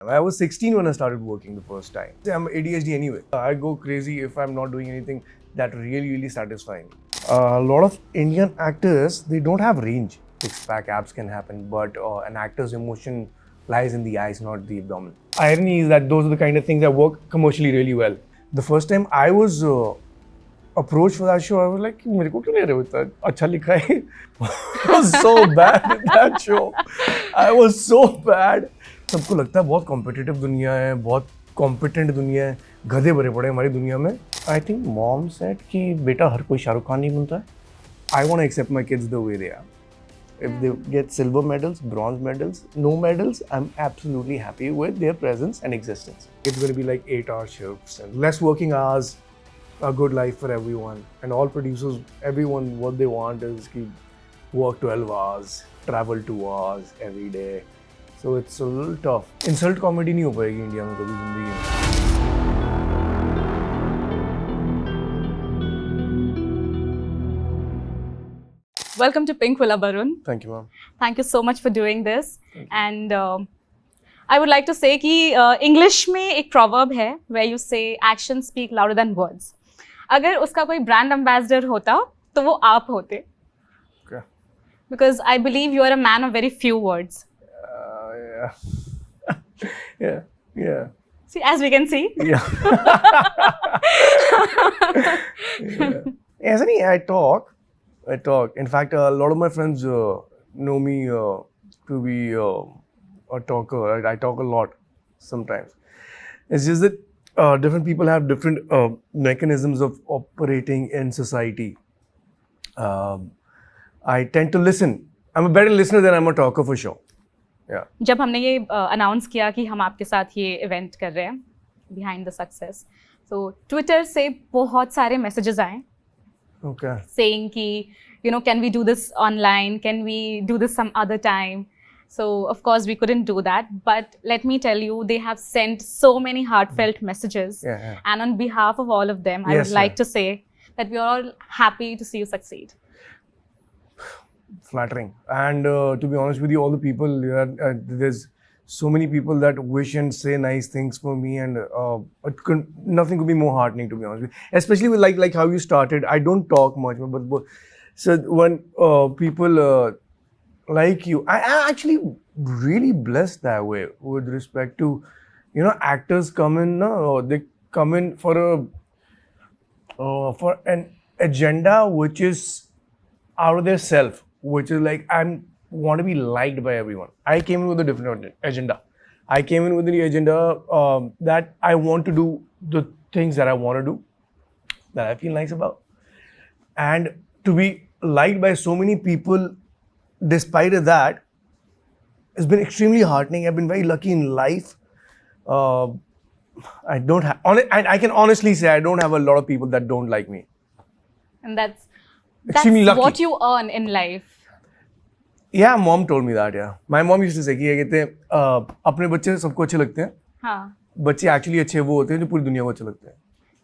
I was 16 when I started working the first time. I'm ADHD anyway. I go crazy if I'm not doing anything that really satisfying. A lot of Indian actors, they don't have range. Six-pack abs can happen, but an actor's emotion lies in the eyes, not the abdomen. Irony is that those are the kind of things that work commercially really well. The first time I was approached for that show, I was like, मेरे को क्यों ले रहे हो इतना अच्छा लिखा है? I was so bad in that show. I was so bad. सबको लगता है बहुत कॉम्पिटिटिव दुनिया है, बहुत कॉम्पिटेंट दुनिया है, गधे भरे पड़े हमारी दुनिया में. आई थिंक मॉम सेड कि बेटा हर कोई शाहरुख खान नहीं बनता है. I want to accept my kids the way they are. If they get silver medals, bronze medals, no medals, I'm absolutely happy with their presence and existence. It's going to be like 8-hour shifts and less working hours, a good life for everyone. And all producers, everyone, what they want is to work 12 hours, travel 2 hours every day. So it's a little tough. Insult comedy नहीं हो पाएगी India में कभी जिंदगी में. Welcome to PINKVILLA, Barun. Thank you, ma'am. Thank you so much for doing this. And I would like to say कि English में एक proverb है where you say actions speak louder than words. अगर उसका कोई brand ambassador होता तो वो आप होते. Okay. Because I believe you are a man of very few words. Yeah. See, as we can see. Yeah. ऐसा नहीं, I talk. In fact, a lot of my friends know me to be a talker. I talk a lot sometimes. It's just that different people have different mechanisms of operating in society. I tend to listen. I'm a better listener than I'm a talker for sure. Yeah. जब हमने ये announce किया कि हम आपके साथ ये event कर रहे हैं बिहाइंड द सक्सेस, तो ट्विटर से बहुत सारे मैसेजेस आए. Okay. Saying ki, you know, can we do this online? Can we do this some other time? So, of course, we couldn't do that. But let me tell you, they have sent so many heartfelt messages. Yeah. And on behalf of all of them, I would like to say that we are all happy to see you succeed. Flattering. And to be honest with you, all the people, there's so many people that wish and say nice things for me, and nothing could be more heartening, to be honest with you. Especially with like how you started. I don't talk much, but so when people like you, I'm actually really blessed that way with respect to, you know, actors come in, they come in for an agenda which is out of their self, which is like want to be liked by everyone. I came in with a different agenda. I came in with the agenda that I want to do the things that I want to do, that I feel nice about. And to be liked by so many people despite of that has been extremely heartening. I've been very lucky in life. I don't have, I can honestly say I don't have a lot of people that don't like me. And that's extremely lucky. What you earn in life. Yeah, mom told me that. Yeah, my mom used to say कि कहते हैं अपने बच्चे सबको अच्छे लगते हैं. हाँ. बच्चे एक्चुअली अच्छे वो होते हैं जो पूरी दुनिया को अच्छे लगते हैं.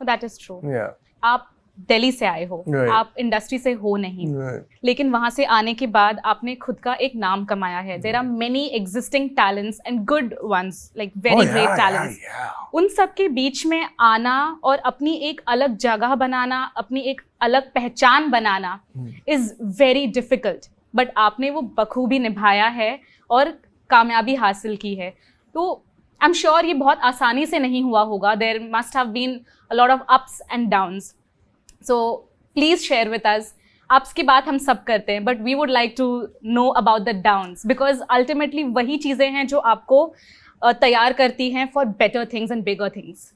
That is true. Yeah. आप दिल्ली से आए हो, Right. आप इंडस्ट्री से हो नहीं, Right. लेकिन वहाँ से आने के बाद आपने खुद का एक नाम कमाया है. There are many existing talents and good ones, like very great talents. Yeah. उन सब के बीच में आना और अपनी एक अलग जगह बनाना, अपनी एक अलग पहचान बनाना is very difficult. बट आपने वो बखूबी निभाया है और कामयाबी हासिल की है. तो आई एम श्योर ये बहुत आसानी से नहीं हुआ होगा. There must have been a lot of ups and downs. So please share with us. Ups की बात हम सब करते हैं, but we would like to know about the downs, because ultimately वही चीज़ें हैं जो आपको तैयार करती हैं for better things and bigger things.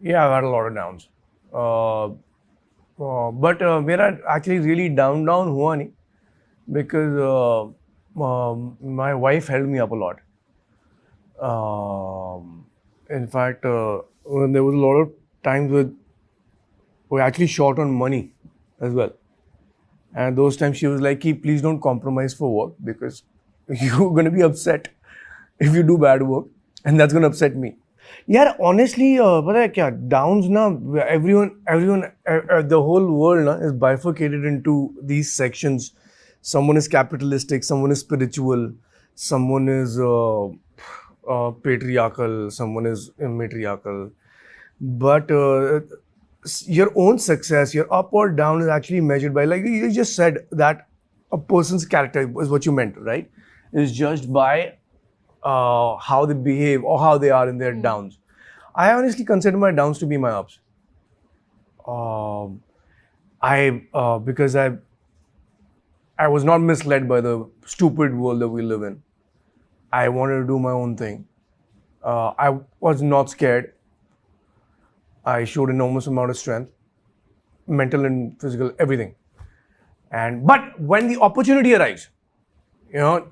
Yeah, I've had a lot of downs. But मेरा actually really down हुआ नहीं, because my wife held me up a lot. In fact, when there was a lot of times we actually short on money as well, and those times she was like, please don't compromise for work, because you're going to be upset if you do bad work, and that's going to upset me. यार honestly पता है क्या downs ना everyone the whole world ना is bifurcated into these sections. Someone is capitalistic, someone is spiritual, someone is patriarchal, someone is matriarchal, but your own success, your up or down, is actually measured by, like you just said, that a person's character is what you meant, right? Is judged by how they behave or how they are in their downs. I honestly consider my downs to be my ups. Because I was not misled by the stupid world that we live in. I wanted to do my own thing. I was not scared. I showed enormous amount of strength, mental and physical, everything. But when the opportunity arrives,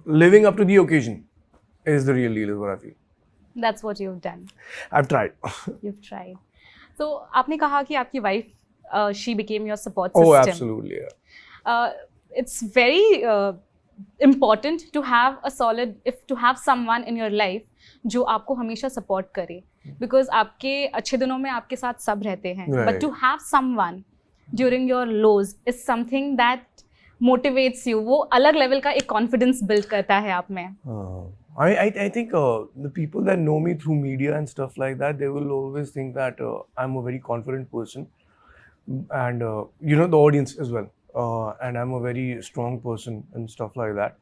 living up to the occasion is the real deal, is what I feel. That's what you've done. I've tried. You've tried. So आपने कहा कि आपकी wife, she became your support system. Oh, absolutely. Yeah. It's very important to have someone in your life जो आपको हमेशा support करे, because आपके अच्छे दिनों में आपके साथ सब रहते हैं. Right. But to have someone during your lows is something that motivates you. वो अलग level का एक confidence build करता है आप में. I think the people that know me through media and stuff like that, they will always think that I'm a very confident person, and the audience as well, and I'm a very strong person and stuff like that.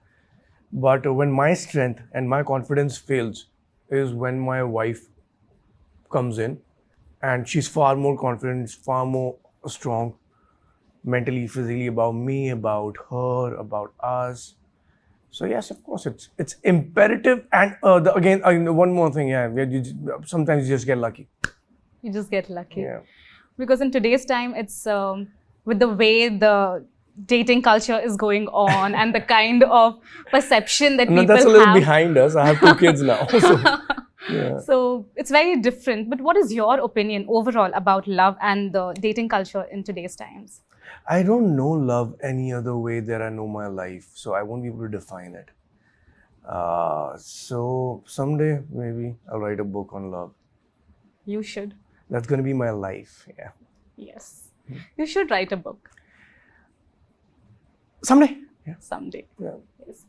But when my strength and my confidence fails is when my wife comes in, and she's far more confident, far more strong mentally, physically, about me, about her, about us. So yes, of course, it's imperative. And again, one more thing, sometimes you just get lucky. You just get lucky. Yeah. Because in today's time, it's with the way the dating culture is going on and the kind of perception that people have. That's a little behind us. I have 2 kids now. So, yeah. So it's very different. But what is your opinion overall about love and the dating culture in today's times? I don't know love any other way that I know my life, so I won't be able to define it. So someday maybe I'll write a book on love. You should. That's going to be my life. Yeah. Yes. You should write a book. Someday. Yeah. Someday. Yeah. Yes.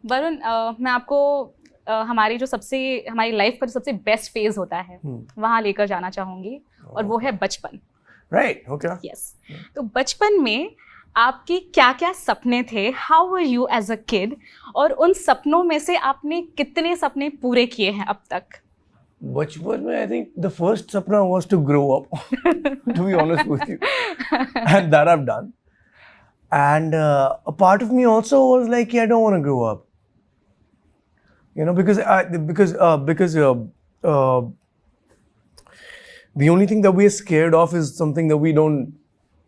Barun, मैं आपको हमारी life का जो सबसे best phase होता है वहाँ लेकर जाना चाहूँगी, और वो है बचपन. Right. Okay. Yes. तो बचपन में आपके क्या क्या सपने थे? How were you as a kid? और उन सपनों में से आपने कितने सपने पूरे किए हैं अब तक? बचपन में I think the first sapna was to grow up, to be honest with you, and that I've done. And a part of me also was like, I don't want to grow up, because the only thing that we are scared of is something that we don't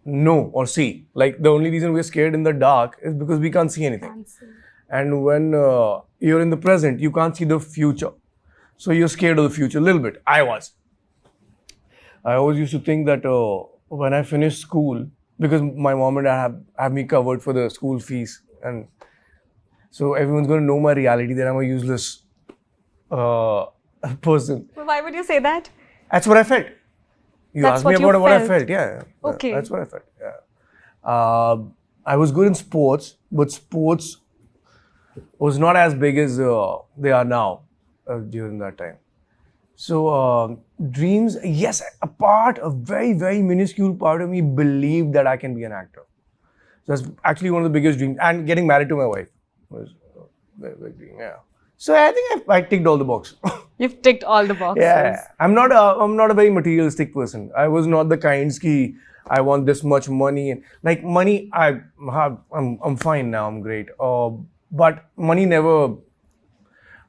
know or see. Like the only reason we're scared in the dark is because we can't see anything. And when you're in the present, you can't see the future. So you're scared of the future a little bit. I always used to think that when I finish school, because my mom and dad have me covered for the school fees, and so everyone's going to know my reality that I'm a useless person. Why would you say that? That's what I felt. You asked me about what I felt. Yeah. Okay. That's what I felt. Yeah. I was good in sports, but sports was not as big as they are now during that time. So dreams, yes, a very, very minuscule part of me believed that I can be an actor. So that's actually one of the biggest dreams. And getting married to my wife was a very big dream. Yeah. So I think I ticked all the boxes. You've ticked all the boxes. Yeah, I'm not a very materialistic person. I was not the kind ki I want this much money, and like money, I'm fine now. I'm great. But money never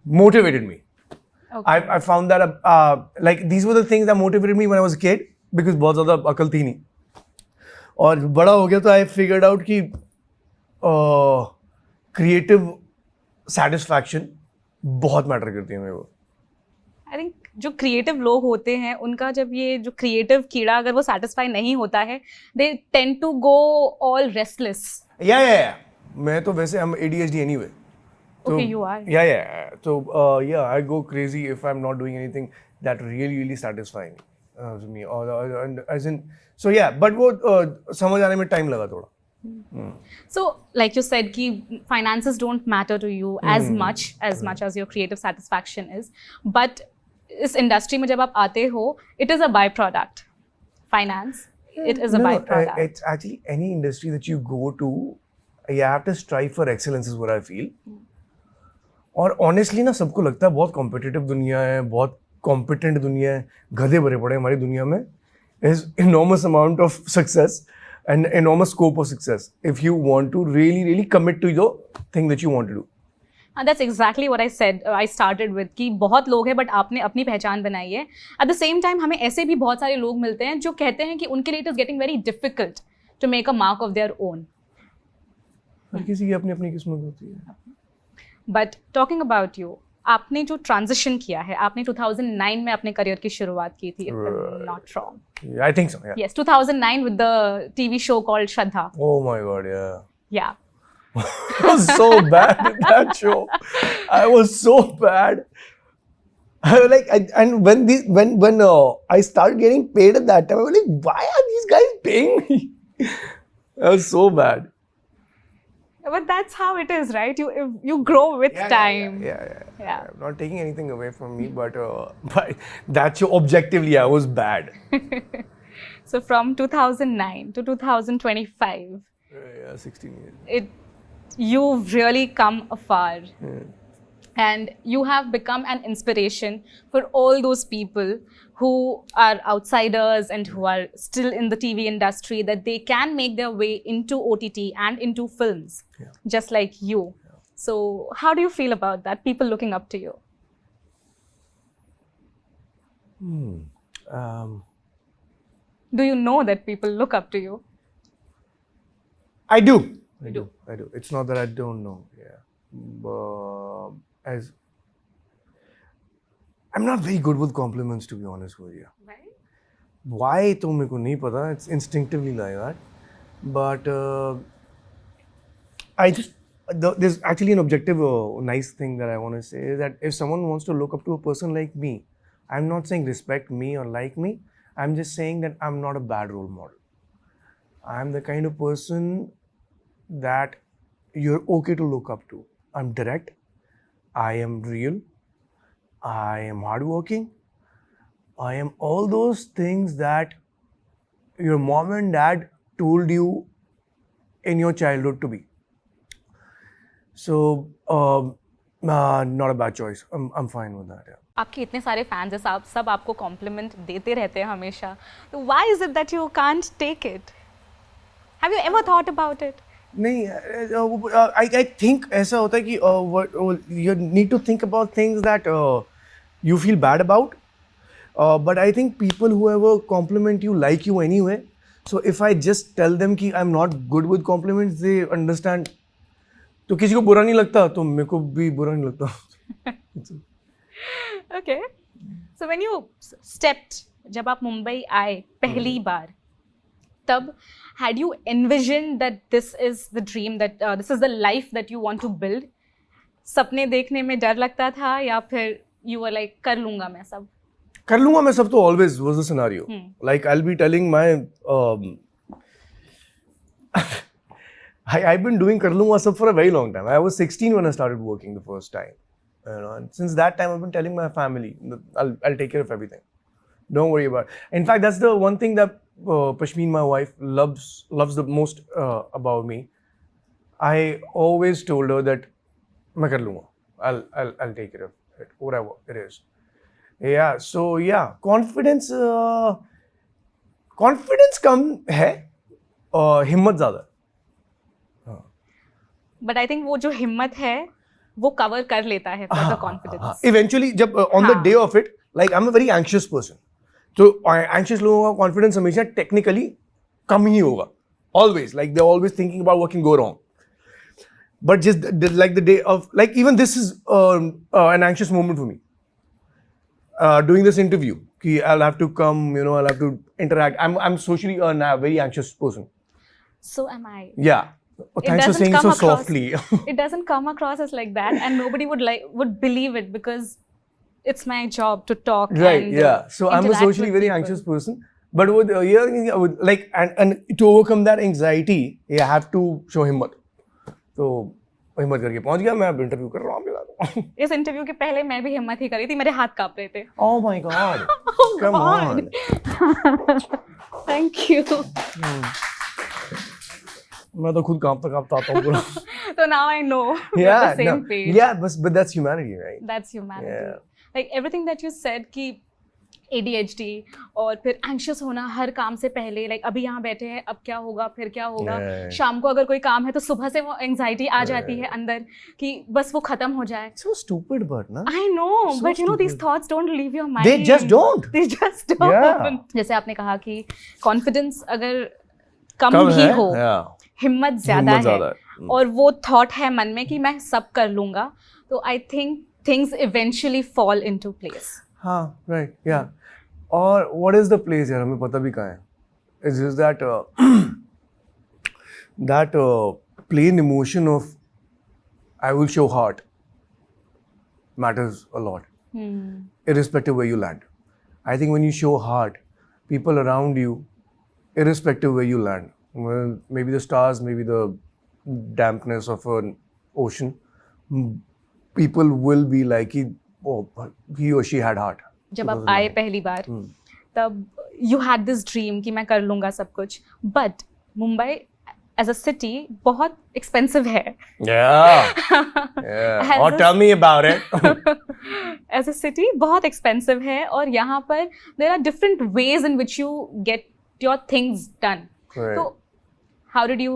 motivated me. Okay. I found that like these were the things that motivated me when I was a kid, because बहुत ज़्यादा अकल थी नहीं. और बड़ा हो गया तो I figured out कि creative satisfaction बहुत मैटर करती है मेरे को. आई थिंक जो क्रिएटिव लोग होते हैं उनका जब ये जो क्रिएटिव कीड़ा अगर वो सेटिस्फाई नहीं होता है, they tend to go all restless. या मैं तो वैसे I'm ADHD anyway. Okay, you are. Yeah. So I go crazy if I'm not doing anything that really satisfying to me. Or as in, so yeah, but वो समझ आने में time लगा थोड़ा. So, like you said, ki finances don't matter to you as much as your creative satisfaction is. But इस industry में जब आप आते हो, it is a byproduct. Finance, it is a byproduct. It's actually any industry that you go to, you have to strive for excellence is what I feel. और honestly ना सबको लगता है बहुत competitive दुनिया है, बहुत competent दुनिया है, गधे भरे पड़े हमारी दुनिया में. There's enormous amount of success and enormous scope of success if you want to really commit to the thing that you want to do. And that's exactly what I said. I started with कि बहुत लोग हैं but आपने अपनी पहचान बनाई है. At the same time हमें ऐसे भी बहुत सारे लोग मिलते हैं जो कहते हैं कि उनके लिए it is getting very difficult to make a mark of their own. हर किसी की अपनी अपनी किस्मत होती है. But talking about you, आपने जो transition किया है, आपने 2009 में अपने करियर की शुरुआत की थी, if I'm not wrong. Yeah, I think so. Yeah. Yes, 2009 with the TV show called Shraddha. Oh my God, yeah. Yeah. I was so bad in that show. I was so bad. I was like, and when I started getting paid at that time, I was like, why are these guys paying me? I was so bad. But that's how it is, right? You grow with time. Yeah. I'm not taking anything away from me, but that show, objectively, I was bad. So from 2009 to 2025, 16 years. You've really come afar. And you have become an inspiration for all those people who are outsiders and who are still in the TV industry, that they can make their way into OTT and into films, just like you. Yeah. So how do you feel about that, people looking up to you? Do you know that people look up to you? I do. It's not that I don't know. Yeah. As I'm not very good with compliments, to be honest with you. Right? Why? तो मेरे को नहीं पता. It's instinctively like that. But there's actually an objective, nice thing that I want to say is that if someone wants to look up to a person like me, I'm not saying respect me or like me. I'm just saying that I'm not a bad role model. I'm the kind of person that you're okay to look up to. I'm direct. I am real. I am hardworking. I am all those things that your mom and dad told you in your childhood to be. So, not a bad choice. I'm fine with that. Yeah. आपके इतने सारे fans हैं, साहब सब आपको complement देते रहते हैं हमेशा. तो why is it that you can't take it? Have you ever thought about it? नहीं, I think ऐसा होता है कि you need to think about things that you feel bad about. But I think people who ever compliment you like you anyway. So if I just tell them कि I'm not good with compliments, they understand. तो किसी को बुरा नहीं लगता, तो मेरे को भी बुरा नहीं लगता. Okay. So when you stepped, जब आप मुंबई आए पहली बार, तब had you envisioned that this is the dream, that this is the life that you want to build? सपने देखने में डर लगता था या फिर you were like कर लूँगा मैं सब? कर लूँगा मैं सब तो always was the scenario. Like I'll be telling my I've been doing कर लूँगा सब for a very long time. I was 16 when I started working the first time. You know, and since that time I've been telling my family I'll take care of everything. Don't worry about it. In fact, that's the one thing that Pashmeen, my wife, loves the most about me. I always told her that मैं कर लूँगा. I'll take care of it, whatever it is. Yeah. So yeah, confidence कम है, हिम्मत ज़्यादा. But I think वो जो हिम्मत है वो कवर कर लेता है for the confidence. Eventually, जब on the day of it, like I'm a very anxious person. तो anxious लोगों का confidence हमेशा technically कम ही होगा. Always, like they're always thinking about what can go wrong. But just like the day of, like even this is an anxious moment for me. Doing this interview, कि I'll have to come, you know, I'll have to interact. I'm socially a very anxious person. So am I. Yeah. Thanks for saying so softly. It doesn't come across as like that, and nobody would believe it because it's my job to talk. Right. And, yeah. So I'm a socially very people. anxious person. But with like and to overcome that anxiety, you have to show himmat. तो हिम्मत करके पहुंच गया मैं अब interview कर रहा हूँ इस इंटरव्यू के पहले मैं भी हिम्मत ही करी थी मेरे हाथ कांप रहे थे Oh my God Come on Thank you मैं तो खुद कांपता आता हूँ So now I know we're on the same page Yeah but that's humanity right That's humanity Like everything that you said कि ADHD और फिर anxious होना हर काम से पहले like अभी यहाँ बैठे हैं अब क्या होगा फिर क्या होगा शाम को अगर कोई काम है तो सुबह से वो anxiety आ जाती है अंदर कि बस वो खत्म हो जाए So stupid but ना I know but you know these thoughts don't leave your mind They just don't जैसे आपने कहा कि confidence अगर कम ही हो हिम्मत ज्यादा है और वो thought है मन में कि मैं सब कर लूँगा तो I think things eventually fall into place हाँ right yeah और what is the place यार हमें पता भी कहाँ है It's just that that plain emotion of I will show heart matters a lot irrespective where you land I think when you show heart people around you irrespective where you land well, maybe the stars maybe the dampness of an ocean people will be like oh he or she had heart जब आप आए पहली बार तब you had this dream कि मैं कर लूँगा सब कुछ but Mumbai as a city बहुत expensive है yeah or tell me about it as a city बहुत expensive है और यहाँ पर there are different ways in which you get your things done तो how did you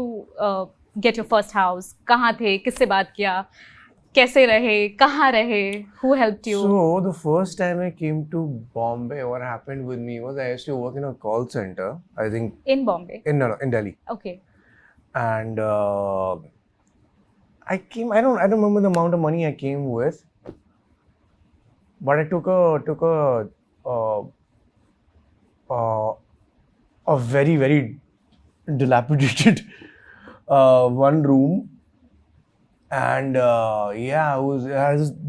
get your first house कहाँ थे किससे बात किया कैसे रहे कहाँ रहे who helped you so the first time I came to Bombay what happened with me was I used to work in a call center I think in Bombay in Delhi okay and I don't remember the amount of money I came with but I took a very very dilapidated one room and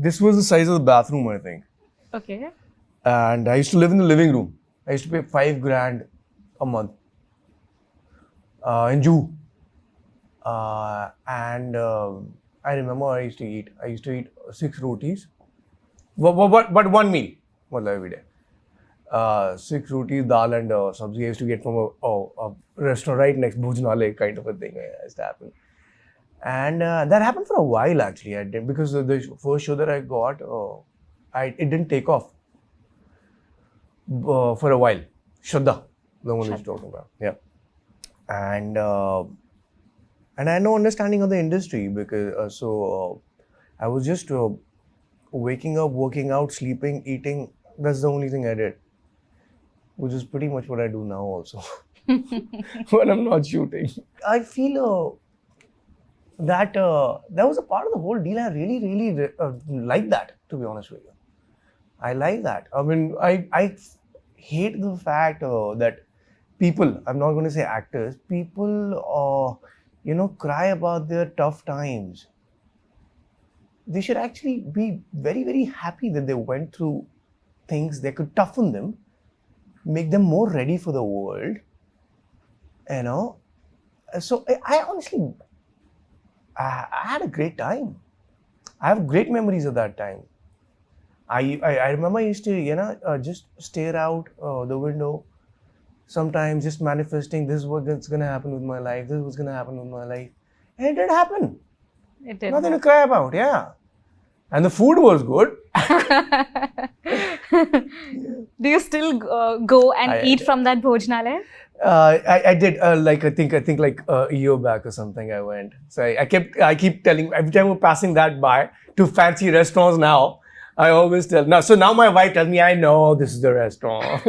this was the size of the bathroom I think okay and I used to live in the living room I used to pay $5,000 a month in Juhu and I remember I used to eat 6 rotis but one meal every day 6 rotis dal and sabzi I used to get from a restaurant right next Bhojnale kind of a thing used to happen and that happened for a while actually I did because the first show that I got it didn't take off for a while Shraddha the one he's talking about and I had no understanding of the industry because I was just waking up working out sleeping eating that's the only thing I did which is pretty much what I do now also when I'm not shooting I feel that was a part of the whole deal. I really like that, to be honest with you. I like that. I mean, I hate the fact that people, I'm not going to say actors, people, cry about their tough times. They should actually be very, very happy that they went through things that could toughen them, make them more ready for the world, So I honestly... I had a great time. I have great memories of that time. I remember I used to, just stare out the window. Sometimes just manifesting this is what's going to happen with my life. This is what's going to happen with my life. And it did happen. It did. Nothing to cry about, yeah. And the food was good. Do you still go and eat from that Bhojnalaya? I did I think like a year back or something I went. So I keep telling every time we're passing that by to fancy restaurants now, I always tell now my wife tells me I know this is the restaurant.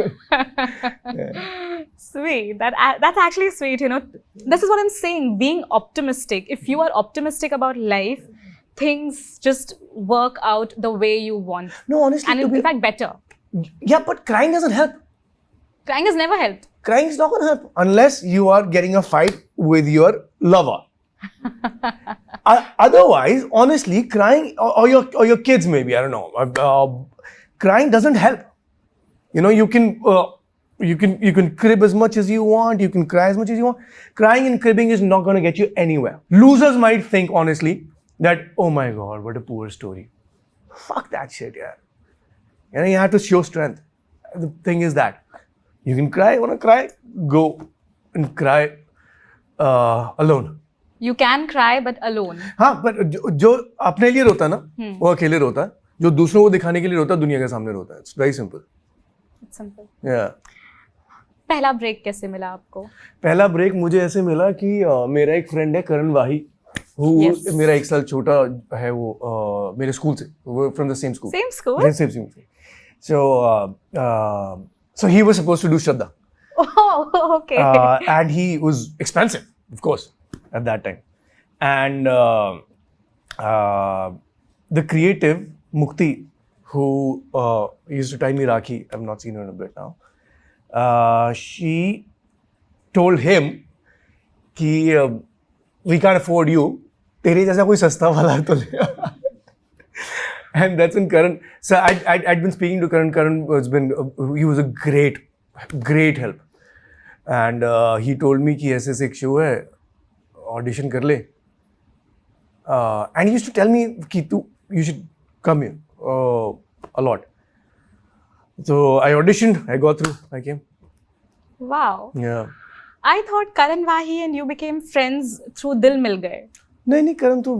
Sweet. That's actually sweet, This is what I'm saying, being optimistic. If you are optimistic about life, things just work out the way you want. No, honestly. And in fact, better. Yeah, but crying doesn't help. Crying has never helped. Crying is not going to help unless you are getting a fight with your lover. Otherwise, honestly, crying or your kids maybe, I don't know. Crying doesn't help. You can You can crib as much as you want. You can cry as much as you want. Crying and cribbing is not going to get you anywhere. Losers might think honestly that, oh my God, what a poor story. Fuck that shit, yeah. You know, you have to show strength. The thing is that you can cry. You want to cry? Go and cry alone. You can cry, but alone. हाँ, but जो अपने लिए रोता है ना, वो अकेले रोता है. जो दूसरों को दिखाने के लिए रोता है, दुनिया के सामने रोता है. It's very simple. It's simple. Yeah. पहला ब्रेक कैसे मिला आपको? पहला ब्रेक मुझे ऐसे मिला कि मेरा एक फ्रेंड है करण वाही, मेरा 1 साल छोटा है, वो मेरे स्कूल से, वो from the same school. Same school? Same school. So he was supposed to do Shraddha. Oh, okay. And he was expensive, of course, at that time. And the creative, Mukti, who used to tie me Rakhi, I've not seen her in a bit now, she told him कि we can't afford you, तेरे जैसा कोई सस्ता वाला तो ले. And that's when Karan, so I'd been speaking to Karan. Karan he was a great help. And he told me कि ऐसे एक show है, audition कर ले. And he used to tell me कि you should come here a lot. So I auditioned, I got through, I came. Wow. Yeah. I thought Karan Wahi and you became friends through Dill मिल गए. नहीं करण तो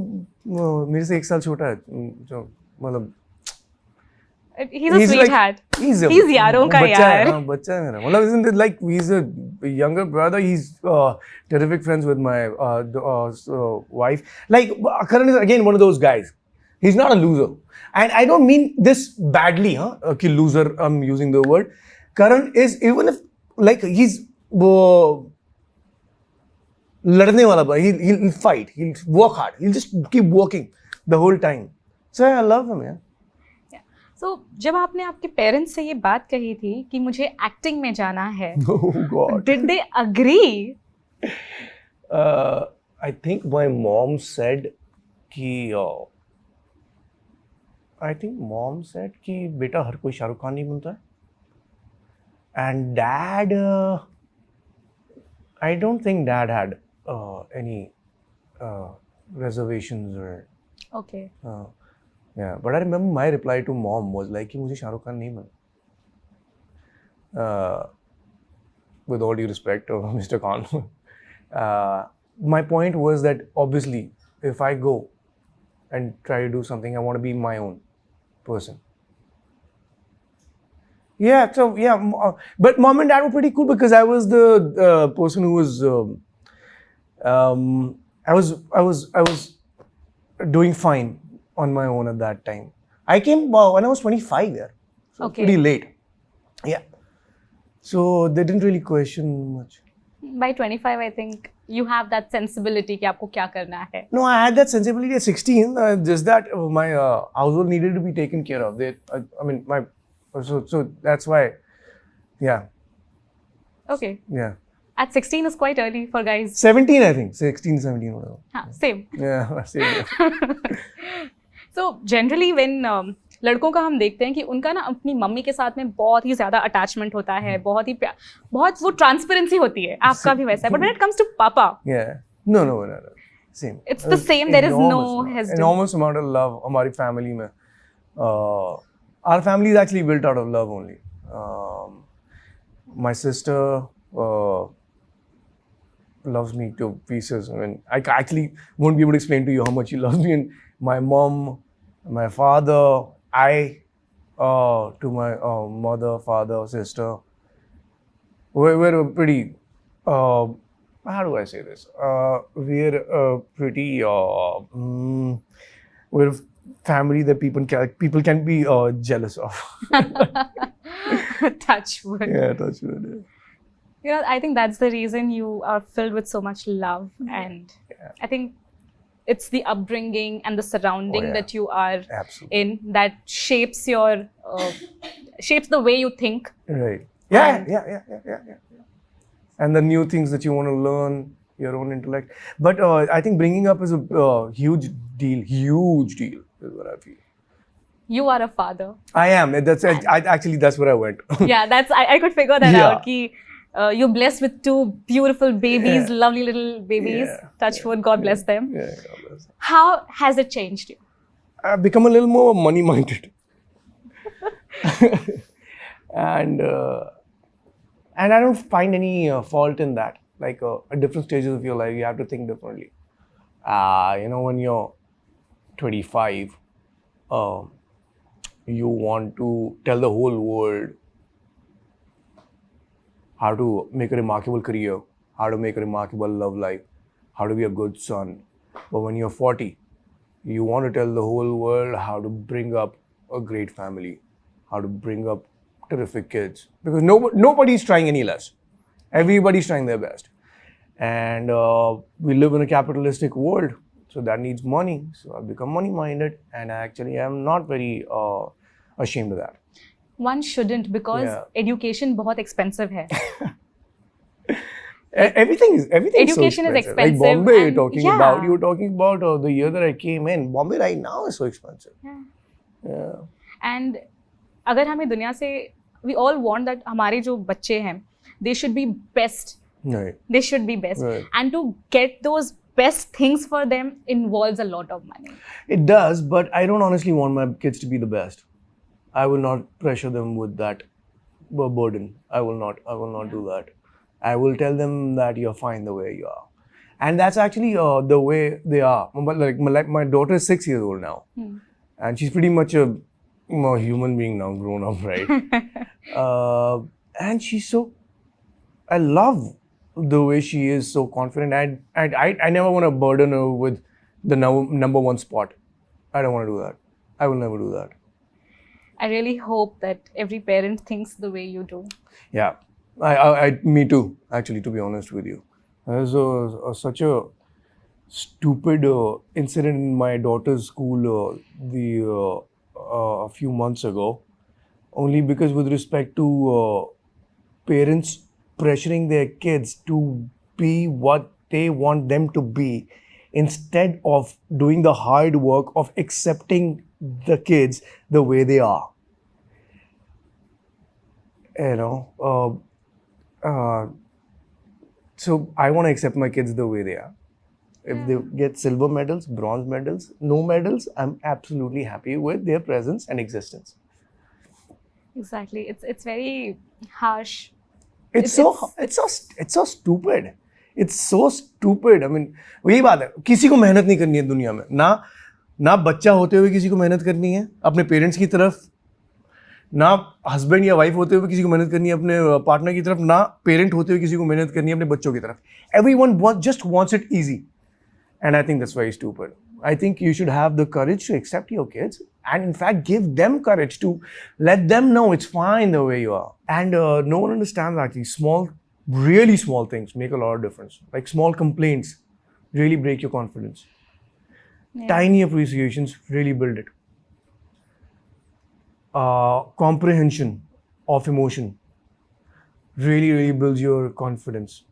मेरे से 1 साल छोटा है, जो मतलब he's a sweetheart. Like, he's यारों का यार. बच्चा है मेरा. मतलब isn't it like he's a younger brother? He's terrific friends with my wife. Like Karan is again one of those guys. He's not a loser, and I don't mean this badly, कि loser. I'm using the word. Karan is, even if like he's लड़ने वाला, he'll fight, he'll work hard, he'll just keep working the whole time. So I love him, yeah. So जब आपने आपके parents से ये बात कही थी कि मुझे एक्टिंग में जाना है, oh God, did they agree? I think my mom said कि बेटा हर कोई शाहरुख खान नहीं बनता है. And dad, I don't think dad had any reservations or. Okay. Yeah, but I remember my reply to mom was like कि मुझे शाहरुख खान नहीं बनना. With all due respect to Mr. Khan, my point was that obviously if I go and try to do something, I want to be my own person. Yeah, so yeah, but mom and dad were pretty cool because I was the person who was, I was doing fine on my own at that time. I came when I was 25, yeah. So okay. Pretty late. Yeah. So they didn't really question much. By 25, I think you have that sensibility कि आपको क्या करना है. No, I had that sensibility at 16. Just that my household needed to be taken care of. I mean, so that's why, yeah. Okay. Yeah. At 16 is quite early for guys. 17, I think. 16, 17, whatever. हाँ, same. Yeah, same. Yeah. So generally when लड़कों का हम देखते हैं कि उनका ना अपनी मम्मी के साथ में बहुत ही ज़्यादा अटैचमेंट होता है, बहुत ही बहुत वो ट्रांसपेरेंसी होती है. आपका भी वैसा है. But when it comes to पापा, yeah, no, same. It's the same. There is no hesitation. Enormous amount of love हमारी family में. Our family is actually built out of love only. My sister loves me to pieces. I mean, I actually won't be able to explain to you how much she loves me. And my mom, my father, to my mother, father, sister. We're pretty. How do I say this? We're pretty. We're a family that people can be jealous of. Touch wood. Yeah, touch wood. Yeah. You know, I think that's the reason you are filled with so much love, and yeah. I think it's the upbringing and the surrounding that you are Absolutely. in that shapes your shapes the way you think. Right. Yeah. And the new things that you want to learn, your own intellect. But I think bringing up is a huge deal is what I feel. You are a father. I am. Actually, that's where I went. Yeah, I could figure that Yeah. out. Ki, you're blessed with two beautiful babies, Yeah. lovely little babies. Yeah. Touch wood, God bless them. Yeah, God bless. How has it changed you? I've become a little more money-minded. and I don't find any fault in that. Like at different stages of your life, you have to think differently. When you're 25, you want to tell the whole world how to make a remarkable career, how to make a remarkable love life, how to be a good son. But when you're 40, you want to tell the whole world how to bring up a great family, how to bring up terrific kids. Because nobody's trying any less. Everybody's trying their best. And we live in a capitalistic world, so that needs money. So I've become money-minded, and actually I'm not very ashamed of that. One shouldn't, because Yeah. education बहुत expensive है. Everything is Education so is expensive. Like expensive Bombay, and- you were talking about the year that I came in. Bombay right now is so expensive. Yeah. And अगर हमें दुनिया से, we all want that हमारे जो बच्चे हैं, they should be best. Right. They should be best. Right. And to get those best things for them involves a lot of money. It does, but I don't honestly want my kids to be the best. I will not pressure them with that burden. I will not do that. I will tell them that you're fine the way you are. And that's actually the way they are. But like my daughter is 6 years old now. And she's pretty much a human being now, grown up, right? And she's so, I love the way she is, so confident. And I never want to burden her with the number one spot. I don't want to do that. I will never do that. I really hope that every parent thinks the way you do. Yeah, me too, actually, to be honest with you. There's such a stupid incident in my daughter's school a few months ago, only because with respect to parents pressuring their kids to be what they want them to be, instead of doing the hard work of accepting the kids the way they are. So I want to accept my kids the way they are. If they get silver medals, bronze medals, no medals, I'm absolutely happy with their presence and existence. Exactly. It's very harsh. It's so stupid. It's so stupid. I mean, वही बात है, किसी को मेहनत नहीं करनी है दुनिया में. ना बच्चा होते हुए किसी को मेहनत करनी है अपने पेरेंट्स की तरफ, ना हस्बैंड या वाइफ होते हुए किसी को मेहनत करनी है अपने पार्टनर की तरफ, ना पेरेंट होते हुए किसी को मेहनत करनी है अपने बच्चों की तरफ. Everyone just wants it easy. And I think that's very stupid. I think you should have the courage to accept your kids and in fact give them courage to let them know it's fine the way you are. And no one understands actually really small things make a lot of difference. Like small complaints really break your confidence. Yeah. Tiny appreciations really build it. Comprehension of emotion really builds your confidence,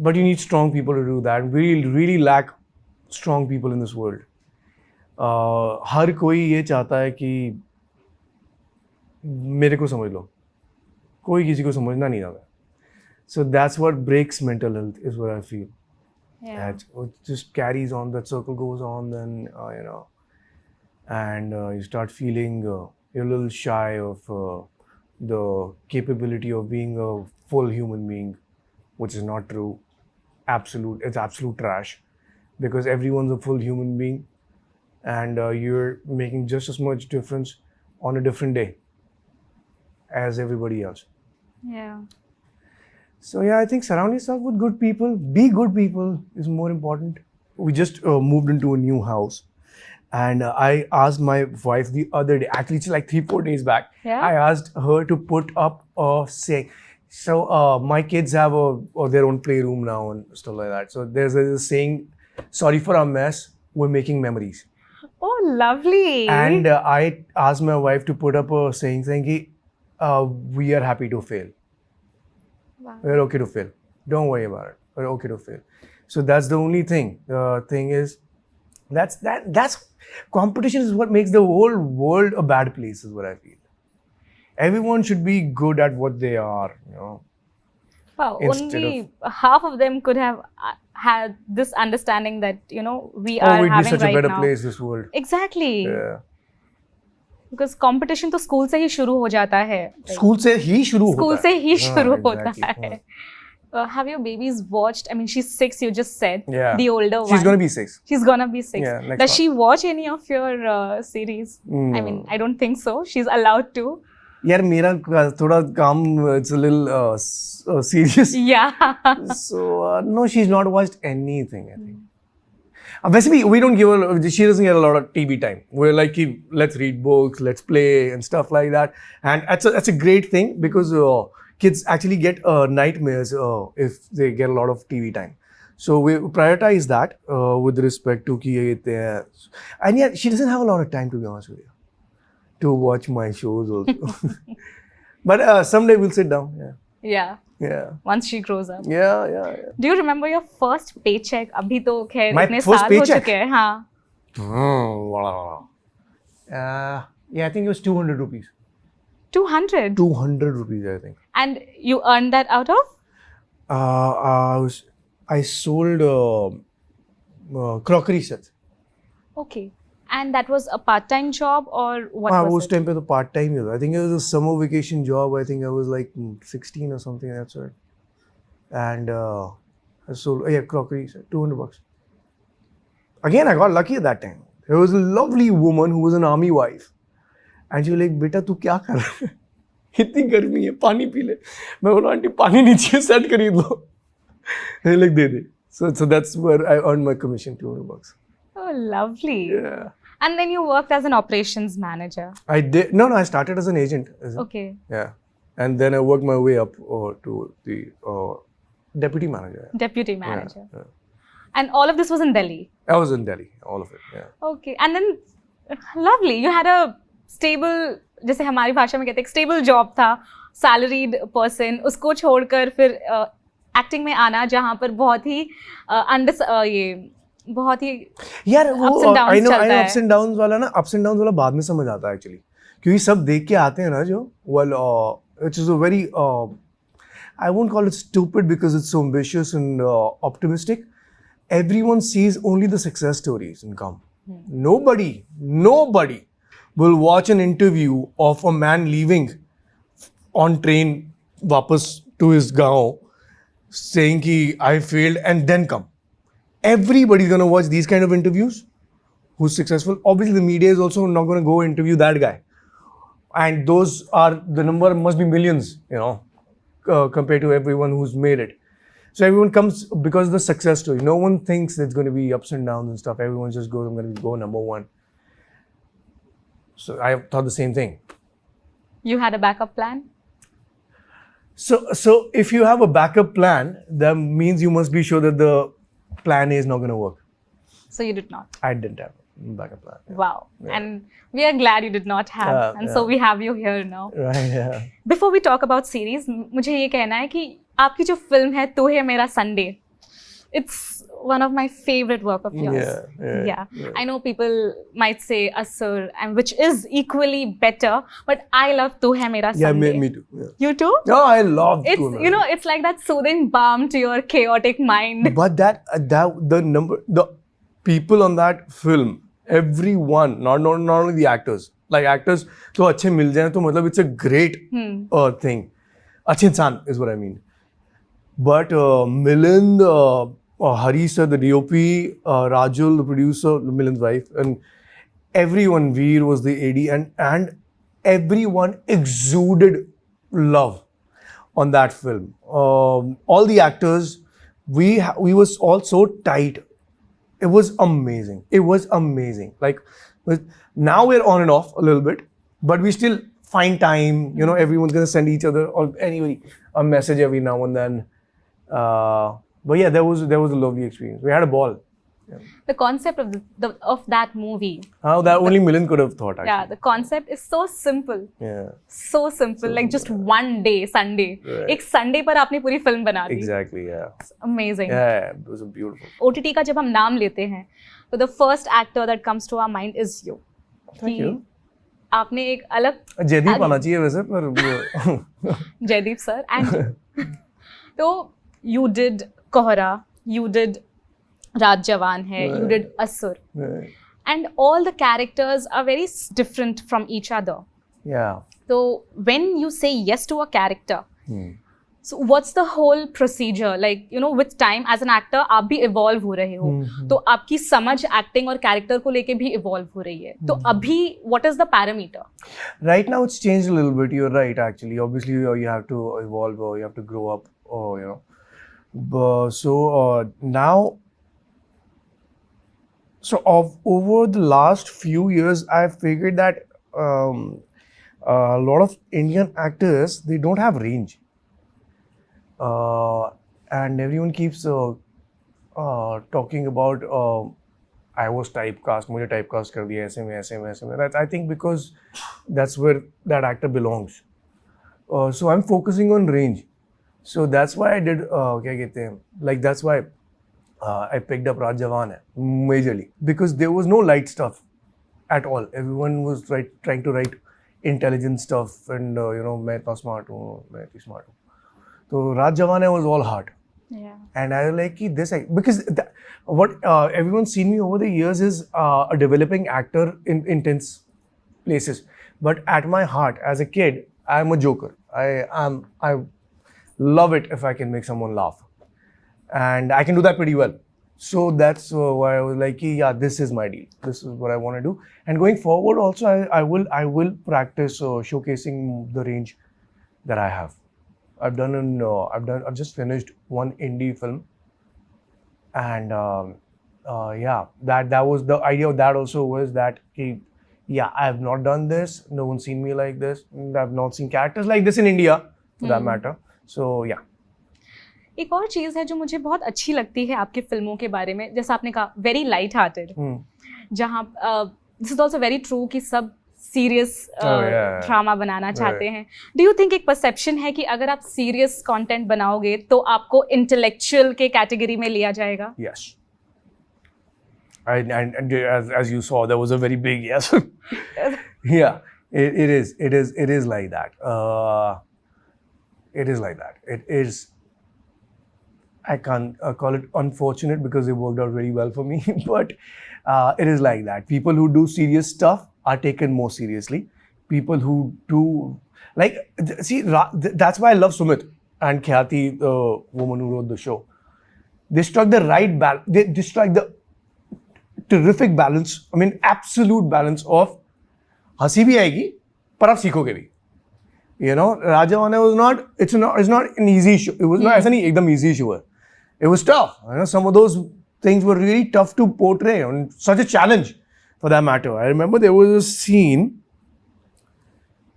But you need strong people to do that. We really lack strong people in this world. हर कोई ये चाहता है कि मेरे को समझ लो, कोई किसी को समझना नहीं चाहता. So that's what breaks mental health, is what I feel. Yeah. It just carries on, that circle goes on, then and you start feeling you're a little shy of the capability of being a full human being, which is not true. It's absolute trash, because everyone's a full human being, and you're making just as much difference on a different day as everybody else. Yeah. So yeah, I think surround yourself with good people. Be good people is more important. We just moved into a new house, and I asked my wife the other day, actually it's like 3-4 days back, I asked her to put up a saying. So my kids have their own playroom now and stuff like that. So there's a saying, sorry for our mess, we're making memories. Oh, lovely. And I asked my wife to put up a saying we are happy to fail. Wow. We're okay to fail. Don't worry about it. We're okay to fail. So that's the only thing. The thing is, that's Competition is what makes the whole world a bad place, is what I feel. Everyone should be good at what they are, you know. Wow, Instead only half of them could have had this understanding that, you know, we Oh, are we'd be having such a right better now. place, this world. Exactly. Yeah. Because competition तो school से ही शुरू हो जाता है. School से ही शुरू होता है. स्कूल से ही शुरू होता exactly. है. Have your babies watched? I mean, she's 6. You just said. Yeah. The older one. She's gonna be 6. She's gonna be 6. Yeah, next Does month. she watch any of your series? I mean, I don't think so. She's allowed to. यार मेरा थोड़ा काम it's a little serious. Yeah. So no, she's not watched anything, I think. वैसे भी we don't give her, she doesn't get a lot of TV time. We're like, let's read books, let's play and stuff like that. And that's a great thing because kids actually get nightmares if they get a lot of TV time. So we prioritize that with respect to कि and yet she doesn't have a lot of time, to be honest with you, to watch my shows also. But someday we'll sit down. Yeah. Yeah. Yeah. Once she grows up. Yeah. Do you remember your first paycheck? अभी तो खैर My इतने first साल हो paycheck? चुके हैं. हाँ. Yeah, I think it was 200 rupees. 200. 200 rupees, I think. And you earned that out of? I sold crockery sets. Okay. And that was a part-time job or what was उस it? time पे तो part time ही था. I think it was a summer vacation job. I think I was like 16 or something. That's right. And I sold crockery set, $200. Again, I got lucky at that time. There was a lovely woman who was an army wife, and she was like, "बेटा तू क्या कर रहा है? इतनी गर्मी है, पानी पी ले." मैं बोला, "आंटी पानी नहीं चाहिए, सेट खरीद लो." Like they they. So that's where I earned my commission, $200. Oh, lovely. Yeah. And then you worked as an operations manager. I did. No, I started as an agent. Okay. Yeah. And then I worked my way up to the deputy manager. Deputy manager. Yeah. And all of this was in Delhi. I was in Delhi, all of it. Yeah. Okay. And then, lovely. You had a stable, जैसे हमारी भाषा में कहते हैं, stable job था, salaried person. उसको छोड़कर फिर acting में आना, जहाँ पर बहुत ही बहुत ही यार वो ups and downs I know चलता है. ups and downs वाला बाद में समझ आता है actually, क्योंकि सब देख के आते हैं ना जो, well which is a very I won't call it stupid because it's so ambitious and optimistic. Everyone sees only the success stories and come. Nobody will watch an interview of a man leaving on train वापस to his गाँव saying कि I failed and then come. Everybody's going to watch these kind of interviews who's successful. Obviously, the media is also not going to go interview that guy. And those are, the number must be millions, you know, compared to everyone who's made it. So everyone comes because of the success story. No one thinks there's going to be ups and downs and stuff. Everyone just goes, I'm going to go number one. So I thought the same thing. You had a backup plan? So if you have a backup plan, that means you must be sure that the plan A is not going to work. So you did not? I didn't have a backup plan. Yeah. Wow. Yeah. And we are glad you did not have. And so we have you here now. Right, yeah. Before we talk about series, मुझे ये कहना है कि आपकी जो film है तो है मेरा Sunday, it's one of my favorite work of yours. Yeah. I know people might say Asur, and which is equally better, but I love Tu Hai Mera Sunday. Yeah, me too. Yeah. You too? No, I love It's, you know, it's like that soothing balm to your chaotic mind. But the people on that film, everyone, not only the actors, like actors, तो अच्छे मिल जाएं तो मतलब it's a great thing. अच्छे इंसान is what I mean. But Milind, Hari sir, the DOP, Rajul, the producer, Milind's wife, and everyone, Veer was the AD, and everyone exuded love on that film. All the actors, we was all so tight. It was amazing. Like, now we're on and off a little bit, but we still find time. You know, everyone's gonna send each other or anybody a message every now and then. But yeah, there was a lovely experience. We had a ball. Yeah. The concept of that movie. How that only Milind could have thought. Actually. Yeah, the concept is so simple. Yeah. So simple, like just one day, Sunday. Right. एक Sunday पर आपने पूरी film बना दी. Exactly, yeah. It's amazing. Yeah, it was a beautiful. OTT का जब हम नाम लेते हैं, तो the first actor that comes to our mind is you. Thank you. आपने एक अलग जयदीप आना चाहिए वैसे पर जयदीप सर एंड तो you did कोहरा, you did रात जवान है, you did असुर, and all the characters are very different from each other. Yeah. So when you say yes to a character, so what's the whole procedure? Like, you know, with time as an actor, आप भी evolve हो रहे हो, तो आपकी समझ acting और character को लेके भी evolve हो रही है. तो अभी what is the parameter? Right now it's changed a little bit. You're right, actually. Obviously, you have to evolve or you have to grow up, or you know. Now, over the last few years, I've figured that a lot of Indian actors, they don't have range. And everyone keeps talking about I was typecast, मुझे typecast कर दिया ऐसे में. That's, I think, because that's where that actor belongs. So I'm focusing on range. So that's why I did क्या कहते हैं, like that's why I picked up Raat Jawan Hai majorly, because there was no light stuff at all. Everyone was trying to write intelligent stuff and you know, मैं इतना smart हूँ, मैं इतनी smart हूँ. So Raat Jawan Hai was all heart. Yeah. And I was like, because what everyone's seen me over the years is a developing actor in intense places. But at my heart, as a kid, I'm a joker. I love it if I can make someone laugh. And I can do that pretty well. So that's why I was like, yeah, this is my deal. This is what I want to do. And going forward also, I will practice showcasing the range that I have. I've just finished one indie film, and yeah, that was the idea of that also, was that yeah, I have not done this, no one's seen me like this, I've not seen characters like this in India for that matter. So yeah. एक और चीज़ है जो मुझे बहुत अच्छी लगती है आपकी फिल्मों के बारे में, जैसा आपने कहा वेरी लाइट हार्टेड, जहाँ this is also very true कि सब सीरियस ड्रामा बनाना चाहते हैं. डू यू थिंक एक परसेप्शन है कि अगर आप सीरियस कंटेंट बनाओगे तो आपको इंटेलेक्चुअल के कैटेगरी में लिया जाएगा? Yes. And as you saw, there was a very big yes. Yeah, it is like that. It is like that. It is. I can't call it unfortunate because it worked out very well for me, but it is like that. People who do serious stuff are taken more seriously. People who do, like, see, that's why I love Sumit and Khyati, the woman who wrote the show. They struck the right balance. They struck the terrific balance. I mean, absolute balance of हंसी भी आएगी, पर आप सीखोगे भी. You know, Raat Jawan Hai was not. It's not an easy show. It was not ऐसा नहीं एकदम easy show है. It was tough. You know, some of those things were really tough to portray, and such a challenge for that matter. I remember there was a scene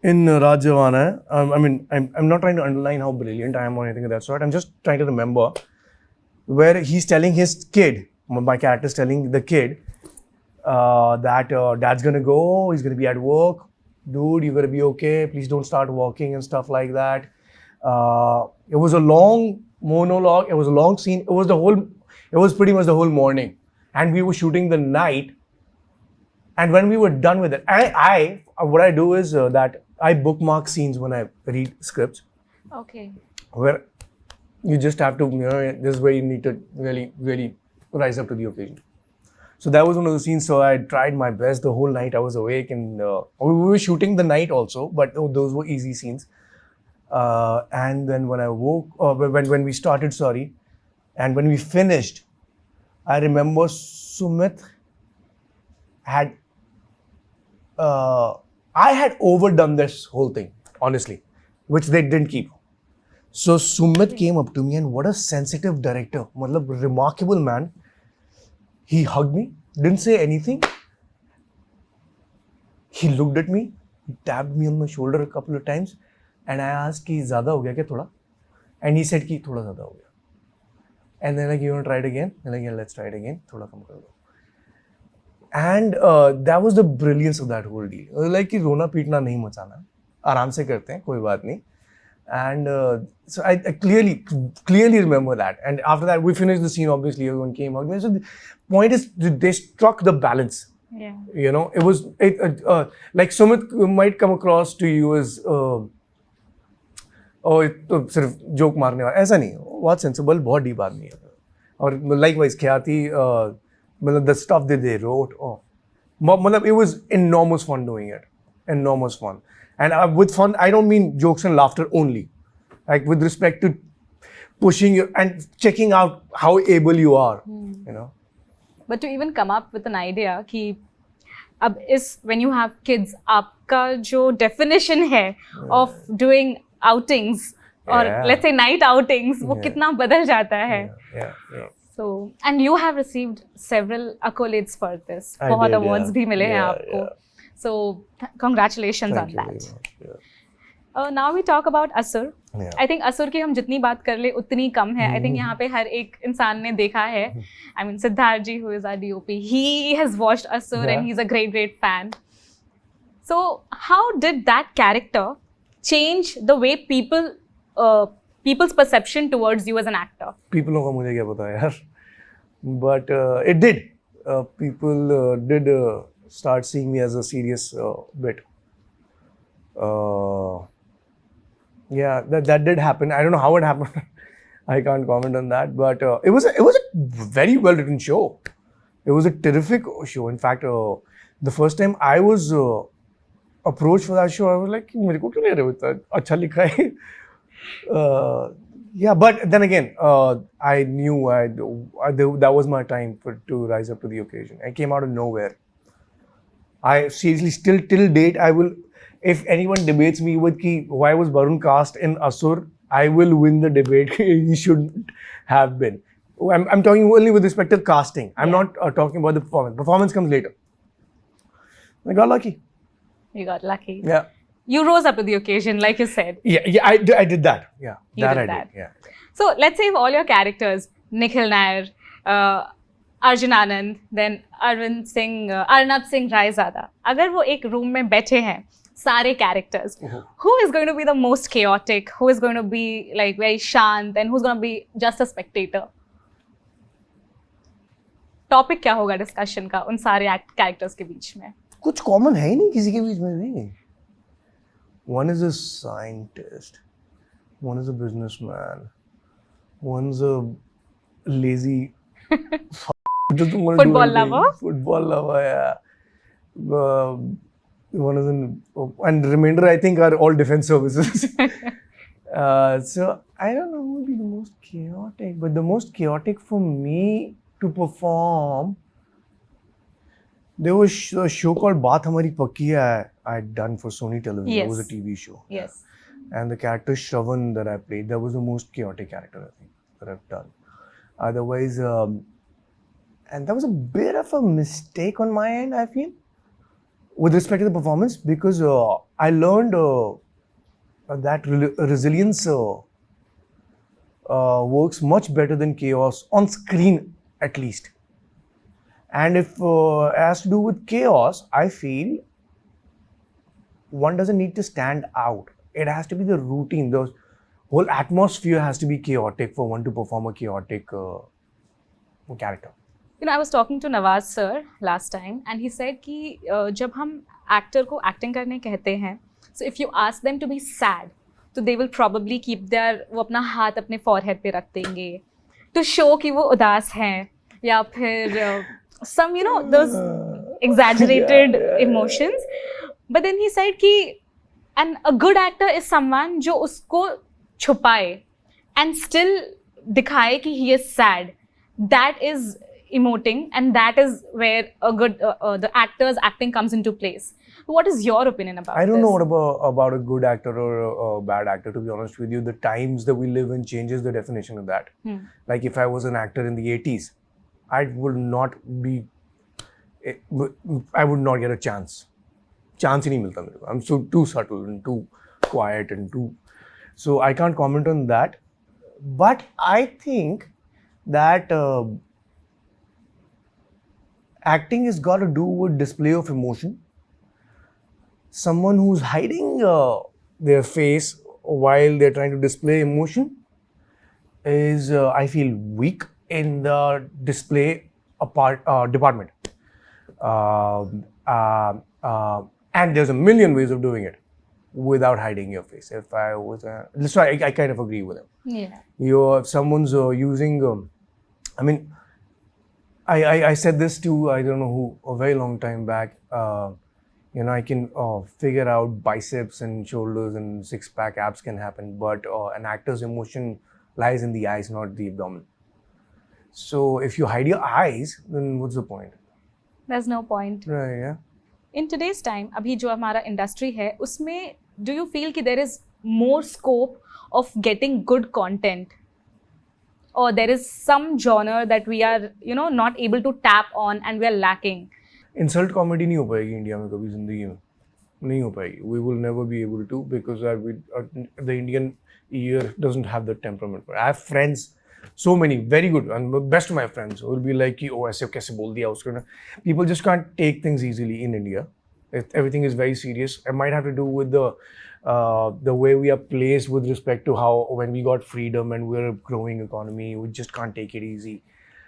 in Raat Jawan Hai. I mean, I'm not trying to underline how brilliant I am or anything of that sort. I'm just trying to remember where he's telling his kid, my character's telling the kid that dad's gonna go, he's gonna be at work. Dude, you're gonna be okay. Please don't start walking and stuff like that. It was a long monologue. It was a long scene. It was pretty much the whole morning, and we were shooting the night. And when we were done with it, what I do is that I bookmark scenes when I read scripts. Okay. Where you just have to, you know, this is where you need to really, really rise up to the occasion. So that was one of the scenes. So I tried my best the whole night. I was awake, and we were shooting the night also, but those were easy scenes. And then when I woke, when we started, and when we finished, I remember Sumit had, I had overdone this whole thing, honestly, which they didn't keep. So Sumit came up to me, and what a sensitive director, matlab, remarkable man. He hugged me, didn't say anything. He looked at me, he tapped me on my shoulder a couple of times, and I asked, "Ki zyada ho gaya kya thoda?" And he said, "Ki thoda zyada ho gaya." And then like, "You want to try it again?" And like, "Yeah, let's try it again. Thoda kam kar do." And that was the brilliance of that whole deal. Like कि रोना पीटना नहीं मचाना, आराम से करते हैं, कोई बात नहीं. And so I clearly remember that. And after that, we finished the scene. Obviously, everyone came out. So the point is, they struck the balance. Yeah. You know, it was like Sumit might come across to you as तो सिर्फ joke मारने वाला, ऐसा नहीं, बहुत sensible, बहुत deep आदमी है. और लाइकवाइज ख्याति, मतलब the stuff that they wrote, मतलब it was enormous fun doing it, enormous fun. And with fun I don't mean jokes and laughter only, like with respect to pushing you and checking out how able you are, you know. But to even come up with an idea कि अब इस when you have kids, आपका जो definition है of doing outings or let's say night outings, वो कितना बदल जाता है. So, and you have received several accolades for this. बहुत awards भी मिले हैं आपको. So, congratulations on that. Now we talk about Asur. I think Asur की हम जितनी बात कर ले उतनी कम है. I think यहाँ पे हर एक इंसान ने देखा है. I mean, Siddharth ji, who is our DOP, he has watched Asur and he's a great fan. So, how did that character change the way people's perception towards you as an actor? People को मुझे क्या पता यार, but it did. People did start seeing me as a serious bit. Yeah, that did happen. I don't know how it happened. I can't comment on that, but it was a very well written show. It was a terrific show. In fact, the first time I was approached for that show, I was like, मेरे को क्यों ले रहे हो इतना अच्छा लिखा है? Yeah, but then again, I knew that was my time to rise up to the occasion. I came out of nowhere. I seriously still till date, I will, if anyone debates me with why was Barun cast in Asur, I will win the debate. He shouldn't have been. I'm talking only with respect to casting. I'm not talking about the performance. Performance comes later. I got lucky. You got lucky. Yeah. You rose up to the occasion, like you said. Yeah, I did that. Yeah, you that did I that. did. Yeah. So let's say all your characters, Nikhil Nair, Arjun Anand, then Arvind Singh, Arnav Singh, Raizada. अगर वो एक room में बैठे हैं, सारे characters, who is going to be the most chaotic? Who is going to be like very shant? And who's going to be just a spectator? Topic क्या होगा discussion का उन सारे characters के बीच में? कुछ common है ही नहीं किसी के बीच में भी. One is a scientist, one is a businessman, one's a lazy football lover. Football lover, yeah. One is and remainder I think are all defense services. So I don't know who would be the most chaotic, but the most chaotic for me to perform, there was a show called Baat Hamari Pakki Hai I had done for Sony Television. Yes. It was a TV show. Yes. And the character Shravan that I played, that was the most chaotic character I think that I've done. Otherwise, and that was a bit of a mistake on my end, I feel, with respect to the performance, because I learned that resilience works much better than chaos on screen, at least. And if it has to do with chaos, I feel one doesn't need to stand out. It has to be the routine. The whole atmosphere has to be chaotic for one to perform a chaotic character. You know, I was talking to Nawaz sir last time, and he said कि जब हम actor को acting करने कहते हैं, so if you ask them to be sad, तो they will probably keep their वो अपना हाथ अपने forehead पे रख देंगे, to show कि वो उदास हैं, या फिर some, you know, those exaggerated emotions. But then he said कि and a good actor is someone जो उसको छुपाए and still दिखाए कि he is sad. That is emoting, and that is where a good the actor's acting comes into place. What is your opinion about this? I don't know what about a good actor or a bad actor, to be honest with you. The times that we live in changes the definition of that. Like if I was an actor in the 80s, I would not get a chance. Chance ही नहीं मिलता मेरे को. I'm so too subtle and too quiet and too. So I can't comment on that. But I think that acting has got to do with display of emotion. Someone who's hiding their face while they're trying to display emotion is I feel weak in the display department. And there's a million ways of doing it without hiding your face. If I was, so I kind of agree with him. Yeah. If someone's using, I mean, I said this to I don't know who a very long time back. I can figure out biceps and shoulders and six-pack abs can happen, but an actor's emotion lies in the eyes, not the abdomen. So if you hide your eyes, then what's the point? There's no point. Right, yeah. In today's time, अभी जो हमारा industry है, उसमें do you feel कि there is more scope of getting good content? Or there is some genre that we are, not able to tap on and we are lacking? Insult comedy नहीं हो पाएगी India में कभी जिंदगी में नहीं हो पाएगी. We will never be able to because the Indian ear doesn't have the temperament. I have friends, so many, very good, and the best of my friends will be like, oh, ऐसे कैसे बोल दिया उसको ना. People just can't take things easily in India. Everything is very serious. It might have to do with the way we are placed with respect to how when we got freedom and we're a growing economy, we just can't take it easy.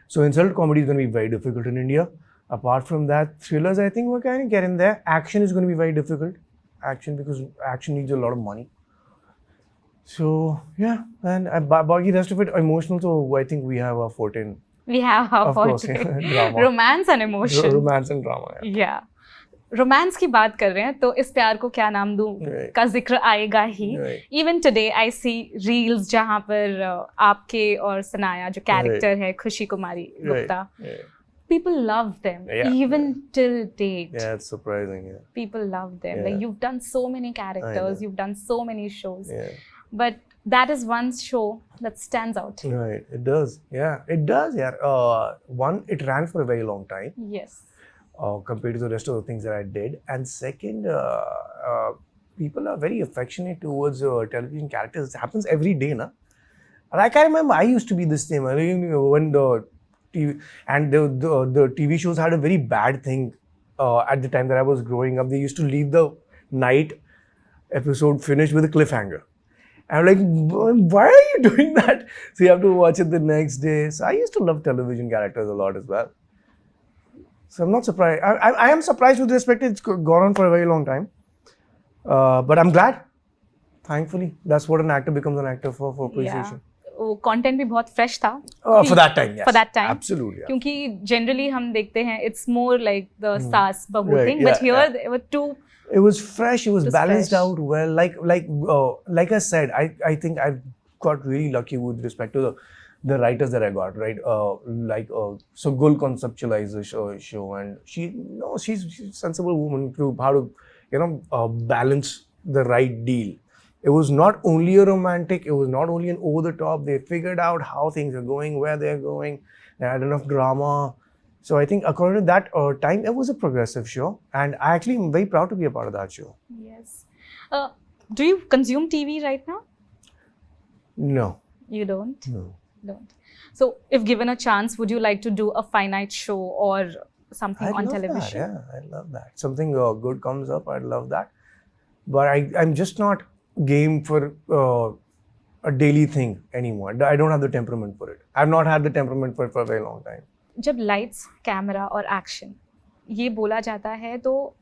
So insult comedy is going to be very difficult in India. Apart from that, thrillers, I think we're kind of getting there. Action is going to be very difficult. Because action needs a lot of money. So, yeah. And the rest of it, emotional, so I think we have our forte in. We have our forte. Of course, drama. Romance and emotion. Romance and drama, yeah. Romance की बात कर रहे हैं तो इस प्यार को क्या नाम दूं का जिक्र आएगा ही. Even today I see reels जहां पर आपके और सनाया जो कैरेक्टर है Khushi Kumari Gupta, people love them even till date. Yeah, it's surprising. Yeah. People love them. Like you've done so many characters, you've done so many shows, but that is one show that stands out. Right, it does. Yeah, it does. Yeah, one, it ran for a very long time. Yes. Compared to the rest of the things that I did. And second, people are very affectionate towards television characters. It happens every day, na? And I can't remember, I used to be the same. When the TV, and the TV shows had a very bad thing at the time that I was growing up. They used to leave the night episode finished with a cliffhanger. And I'm like, why are you doing that? So you have to watch it the next day. So I used to love television characters a lot as well. So I'm not surprised. I am surprised with respect. It's gone on for a very long time. But I'm glad. Thankfully. That's what an actor becomes an actor for appreciation. Content भी बहुत fresh था for that time, yes. For that time, absolutely. क्योंकि generally हम देखते हैं it's more like the सास बहू thing, but here there were two. It was fresh. It was balanced out well. Like I said, I think I got really lucky with respect to the writers that I got, right? So Gul conceptualized the show, and she's a sensible woman to how to balance the right deal. It was not only a romantic, it was not only an over the top. They figured out how things are going, where they're going. They had enough drama. So I think according to that time, it was a progressive show, and I actually am very proud to be a part of that show. Yes. Do you consume TV right now? No. You don't? No. Don't. So if given a chance, would you like to do a finite show or something on television? Yeah, I love that. Something good comes up, I'd love that. But I'm just not game for a daily thing anymore. I don't have the temperament for it. I've not had the temperament for it for a very long time. जब lights, camera और action ये बोला जाता है तो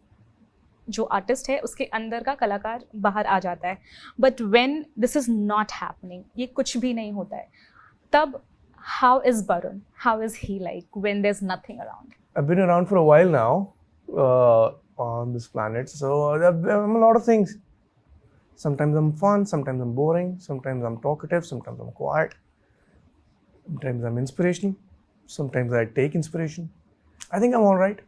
जो artist है उसके अंदर का कलाकार बाहर आ जाता है. But when this is not happening, ये कुछ भी नहीं होता है, तब how is Barun? How is he like when there's nothing around? I've been around for a while now on this planet, so I'm a lot of things. Sometimes I'm fun, sometimes I'm boring, sometimes I'm talkative, sometimes I'm quiet, sometimes I'm inspirational, sometimes I take inspiration. I think I'm all right.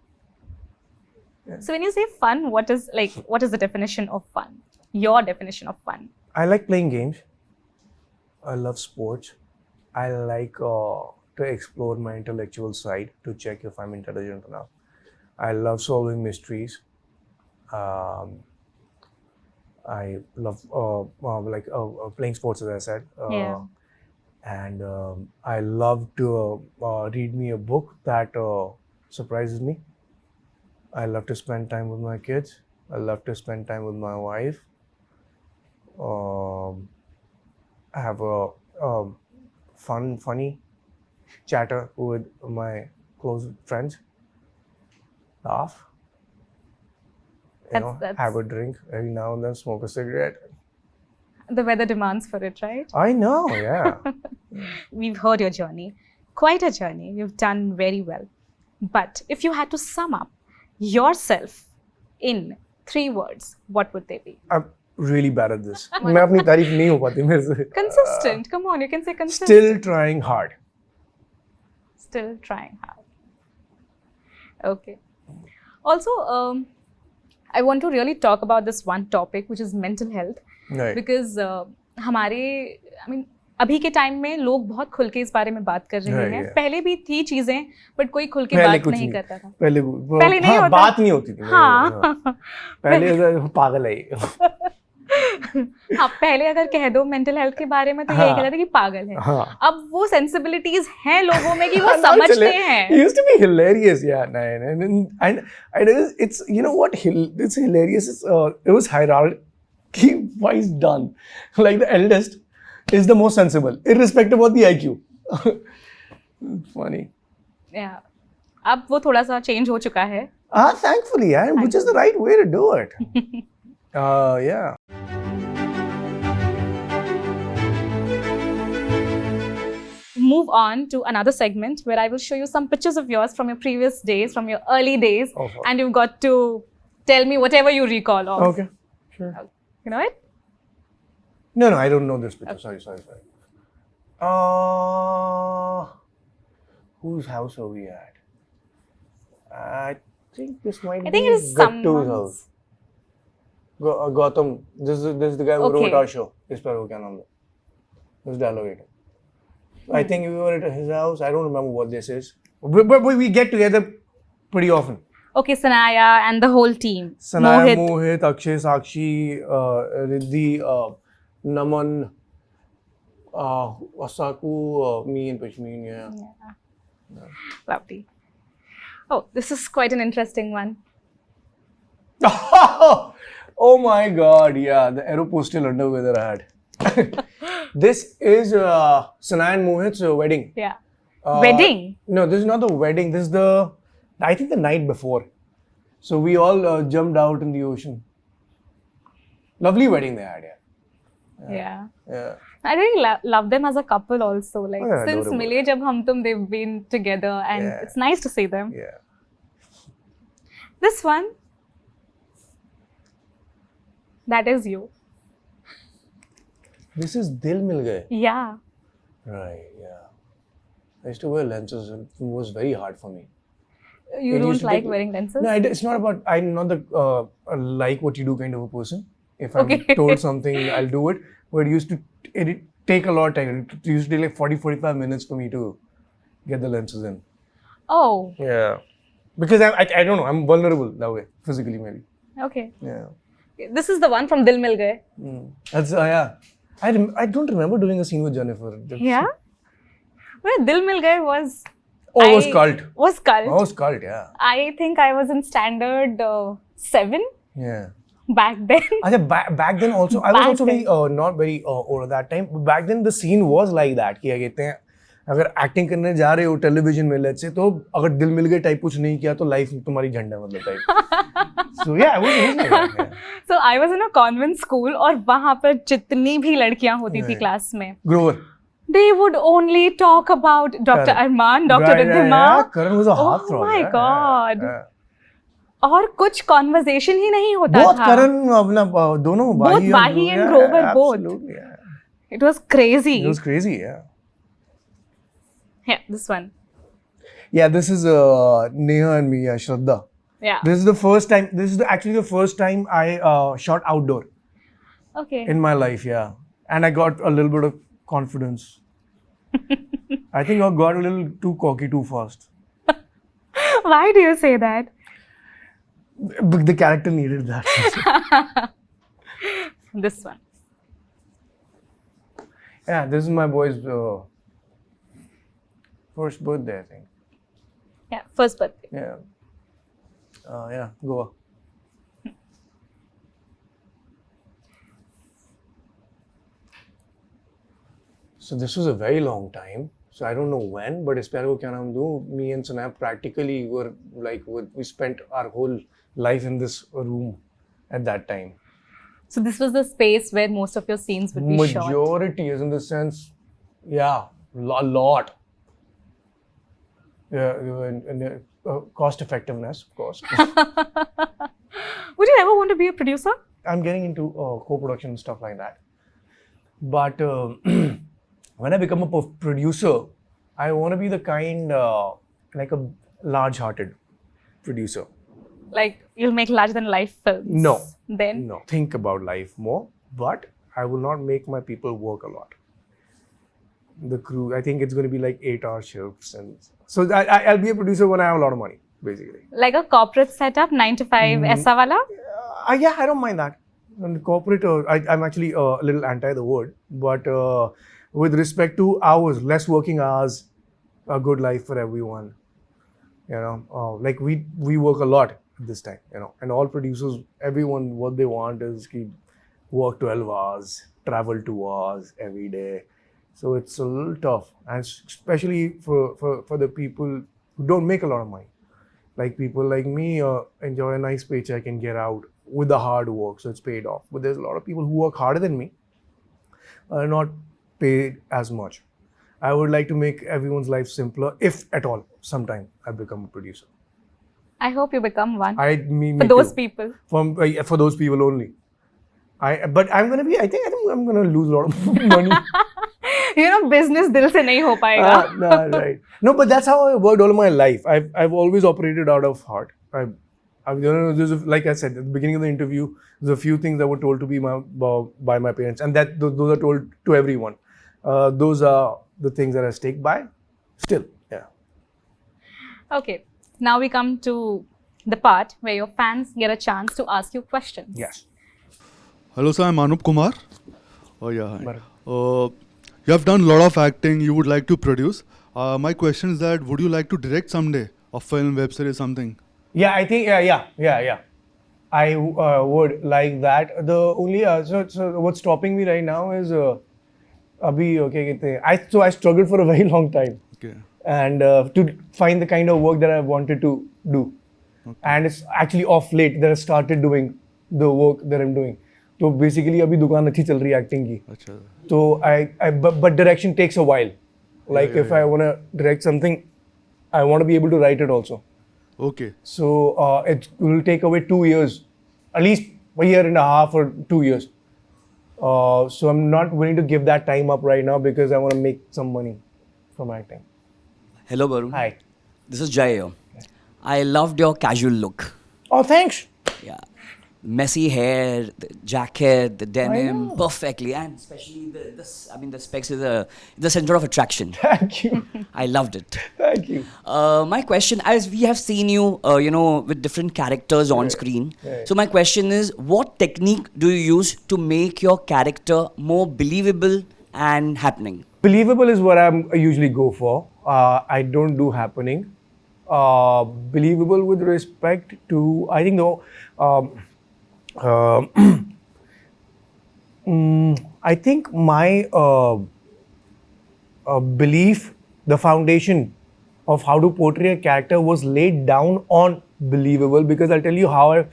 Yeah. So when you say fun, what is the definition of fun? Your definition of fun? I like playing games. I love sports. I like to explore my intellectual side to check if I'm intelligent enough. I love solving mysteries. I love playing sports, as I said. And I love to read me a book that surprises me. I love to spend time with my kids. I love to spend time with my wife. have a funny chatter with my close friends. Laugh. That's- Have a drink every now and then, smoke a cigarette. The weather demands for it, right? I know, yeah. We've heard your journey. Quite a journey. You've done very well. But if you had to sum up yourself in 3 words, what would they be? I'm really bad at this. मैं अपनी तारीफ नहीं हो पाती मेरे से. Consistent. Come on, you can say consistent. Still trying hard. Still trying hard. Okay. Also, I want to really talk about this one topic, which is mental health. Right. Because अभी के टाइम में लोग बहुत खुल के इस बारे में बात कर रहे हैं. पहले भी थी चीजें, बट कोई खुल के बात नहीं करता था. पहले नहीं होता. बात नहीं होती थी. हाँ. पहले पागल है. हाँ, पहले अगर कह दो मेंटल हेल्थ के बारे में तो यही कहते थे कि पागल है. हाँ. अब वो सेंसिबिलिटीज हैं लोगों में कि वो समझते हैं. It used to be hilarious, yeah. And it's, you know what, it's hilarious. It was hierarchy-wise done. Like the eldest is the most sensible, irrespective of the IQ. Funny. Yeah. अब वो थोड़ा सा चेंज हो चुका है. Thankfully, yeah, which is the right way to do it. Yeah. Move on to another segment where I will show you some pictures of yours from your previous days, from your early days, and you've got to tell me whatever you recall of. Okay, sure. You know it? No, I don't know this picture. Sorry. Whose house are we at? I think this might be it is Gattu's house. Gautam. This is the guy who wrote our show. This dialogue. I think we were at his house. I don't remember what this is. But we get together pretty often. Okay, Sanaya and the whole team. Sanaya, Mohit, Akshay, Sakshi, Riddhi, Naman, Asaku, me and Pashmeen, yeah. Lovely. Oh, this is quite an interesting one. Oh my God, yeah, the Aeropostale underwear that I had. This is Sanaya and Mohit's wedding. Yeah. Wedding? No, this is not the wedding. This is I think the night before. So we all jumped out in the ocean. Lovely wedding they had, Yeah. Yeah. I really love them as a couple also. Like since adorable. Mile Jab Hum Tum, they've been together and it's nice to see them. Yeah. This one, that is you. This is Dill Mil Gaye. Yeah. Right, yeah. I used to wear lenses. It was very hard for me. You don't like wearing lenses? No, it's not about, I'm not the like what you do kind of a person. If I'm told something, I'll do it. But it used to take a lot of time. It used to take like 40-45 minutes for me to get the lenses in. Oh. Yeah. Because I don't know, I'm vulnerable that way, physically maybe. Okay. Yeah. This is the one from Dil Mil Gaye. That's, yeah. I don't remember doing a scene with Jennifer. Yeah? Well, Dil Mil Gaye was... Oh, it was cult. Was cult. Oh, it was cult, yeah. I think I was in standard 7. Yeah. Back then. Back then also, I was also very, not very old at that time. But back then the scene was like that. कि क्या कहते हैं, अगर acting करने जा रहे हो television में let's say, तो अगर दिल मिल गए type कुछ नहीं किया तो life तुम्हारी झंडा मतलब type. So yeah, it was like that. Yeah. So I was in a convent school और वहाँ पर जितनी भी लड़कियाँ होती थी class में. Grover. They would only talk about Dr. Arman, Dr. Riddhima. Karan was a heartthrob. Oh my God. और कुछ conversation ही नहीं होता both था. Karan अपना दोनों both Wahi and Grover, both. Yeah. It was crazy. It was crazy, yeah. Yeah, this one. Yeah, this is Neha and me, Shraddha. Yeah. This is the first time. This is actually the first time I shot outdoor. Okay. In my life, yeah, and I got a little bit of confidence. I think I got a little too cocky too fast. Why do you say that? The character needed that. This one. Yeah, this is my boy's first birthday, I think. Yeah, first birthday. Yeah. Yeah, Goa. So this was a very long time. So I don't know when, but इस प्यार को क्या नाम दूँ? Me and Sanaya practically were like we spent our whole life in this room at that time. So this was the space where most of your scenes would be shot. Majority is in the sense, yeah, a lot. Yeah, and cost effectiveness, of course. Would you ever want to be a producer? I'm getting into co-production and stuff like that. But when I become a producer, I want to be the kind, like a large-hearted producer. Like you'll make larger than life films? No. Then? No. Think about life more, but I will not make my people work a lot. The crew, I think it's going to be like 8-hour shifts. And so I'll be a producer when I have a lot of money, basically. Like a corporate setup, 9 to 5, aisa wala? Yeah, I don't mind that. And corporate, I'm actually a little anti the word, but with respect to hours, less working hours, a good life for everyone. You know, like we work a lot at this time, you know, and all producers, everyone, what they want is to work 12 hours, travel 2 hours every day. So it's a little tough, and especially for the people who don't make a lot of money. Like people like me enjoy a nice paycheck and get out with the hard work, so it's paid off. But there's a lot of people who work harder than me, are not paid as much. I would like to make everyone's life simpler, if at all, sometime I become a producer. I hope you become one. Me for those too. people. For those people only. But I'm gonna be. I think I'm gonna lose a lot of money. You know, business dil se nahi ho payega. No, right. No, but that's how I worked all my life. I've always operated out of heart. Like I said at the beginning of the interview, there's a few things that were told to be by my parents, and that those are told to everyone. Those are the things that I stick by. Still, yeah. Okay, now we come to the part where your fans get a chance to ask you questions. Yes. Hello, sir. I'm Anup Kumar. Oh yeah. Barun. You have done a lot of acting. You would like to produce. My question is that would you like to direct someday a film, web series, something? Yeah, I think yeah. I would like that. The only so what's stopping me right now is I struggled for a very long time. Okay. And to find the kind of work that I wanted to do. Okay. And it's actually off late that I started doing the work that I'm doing. So basically अभी दुकान अच्छी चल रही है acting की. अच्छा. So but direction takes a while. Like if I want to direct something, I want to be able to write it also. Okay. So it will take away 2 years, at least a year and a half or 2 years. So I'm not willing to give that time up right now because I want to make some money from acting. Hello, Barun. Hi. This is Jay here. I loved your casual look. Oh, thanks. Yeah. Messy hair, the jacket, the denim, perfectly. And especially the specs is the center of attraction. Thank you. I loved it. Thank you. My question, as we have seen you, with different characters on screen. Right. So my question is, what technique do you use to make your character more believable and happening? Believable is what I usually go for. I don't do happening. Believable with respect to, I think I think my belief, the foundation of how to portray a character was laid down on believable, because I'll tell you how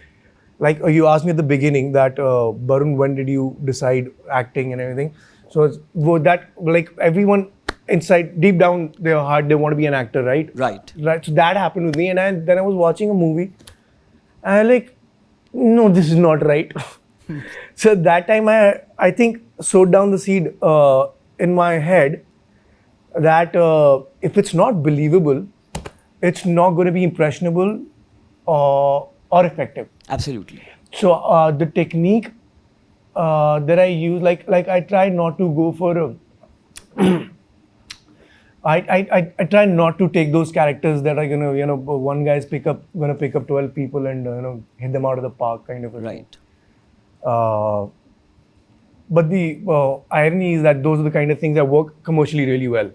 like you asked me at the beginning that Barun, when did you decide acting and everything? So that, like, everyone inside, deep down their heart, they want to be an actor, right? Right. So that happened with me, and then I was watching a movie, and I like, no, this is not right. So that time I think sowed down the seed in my head that if it's not believable, it's not going to be impressionable or effective. Absolutely. So the technique that I use, like I try not to go for I try not to take those characters that are gonna, one guy's gonna pick up 12 people and hit them out of the park kind of a thing. Right. But the irony is that those are the kind of things that work commercially really well.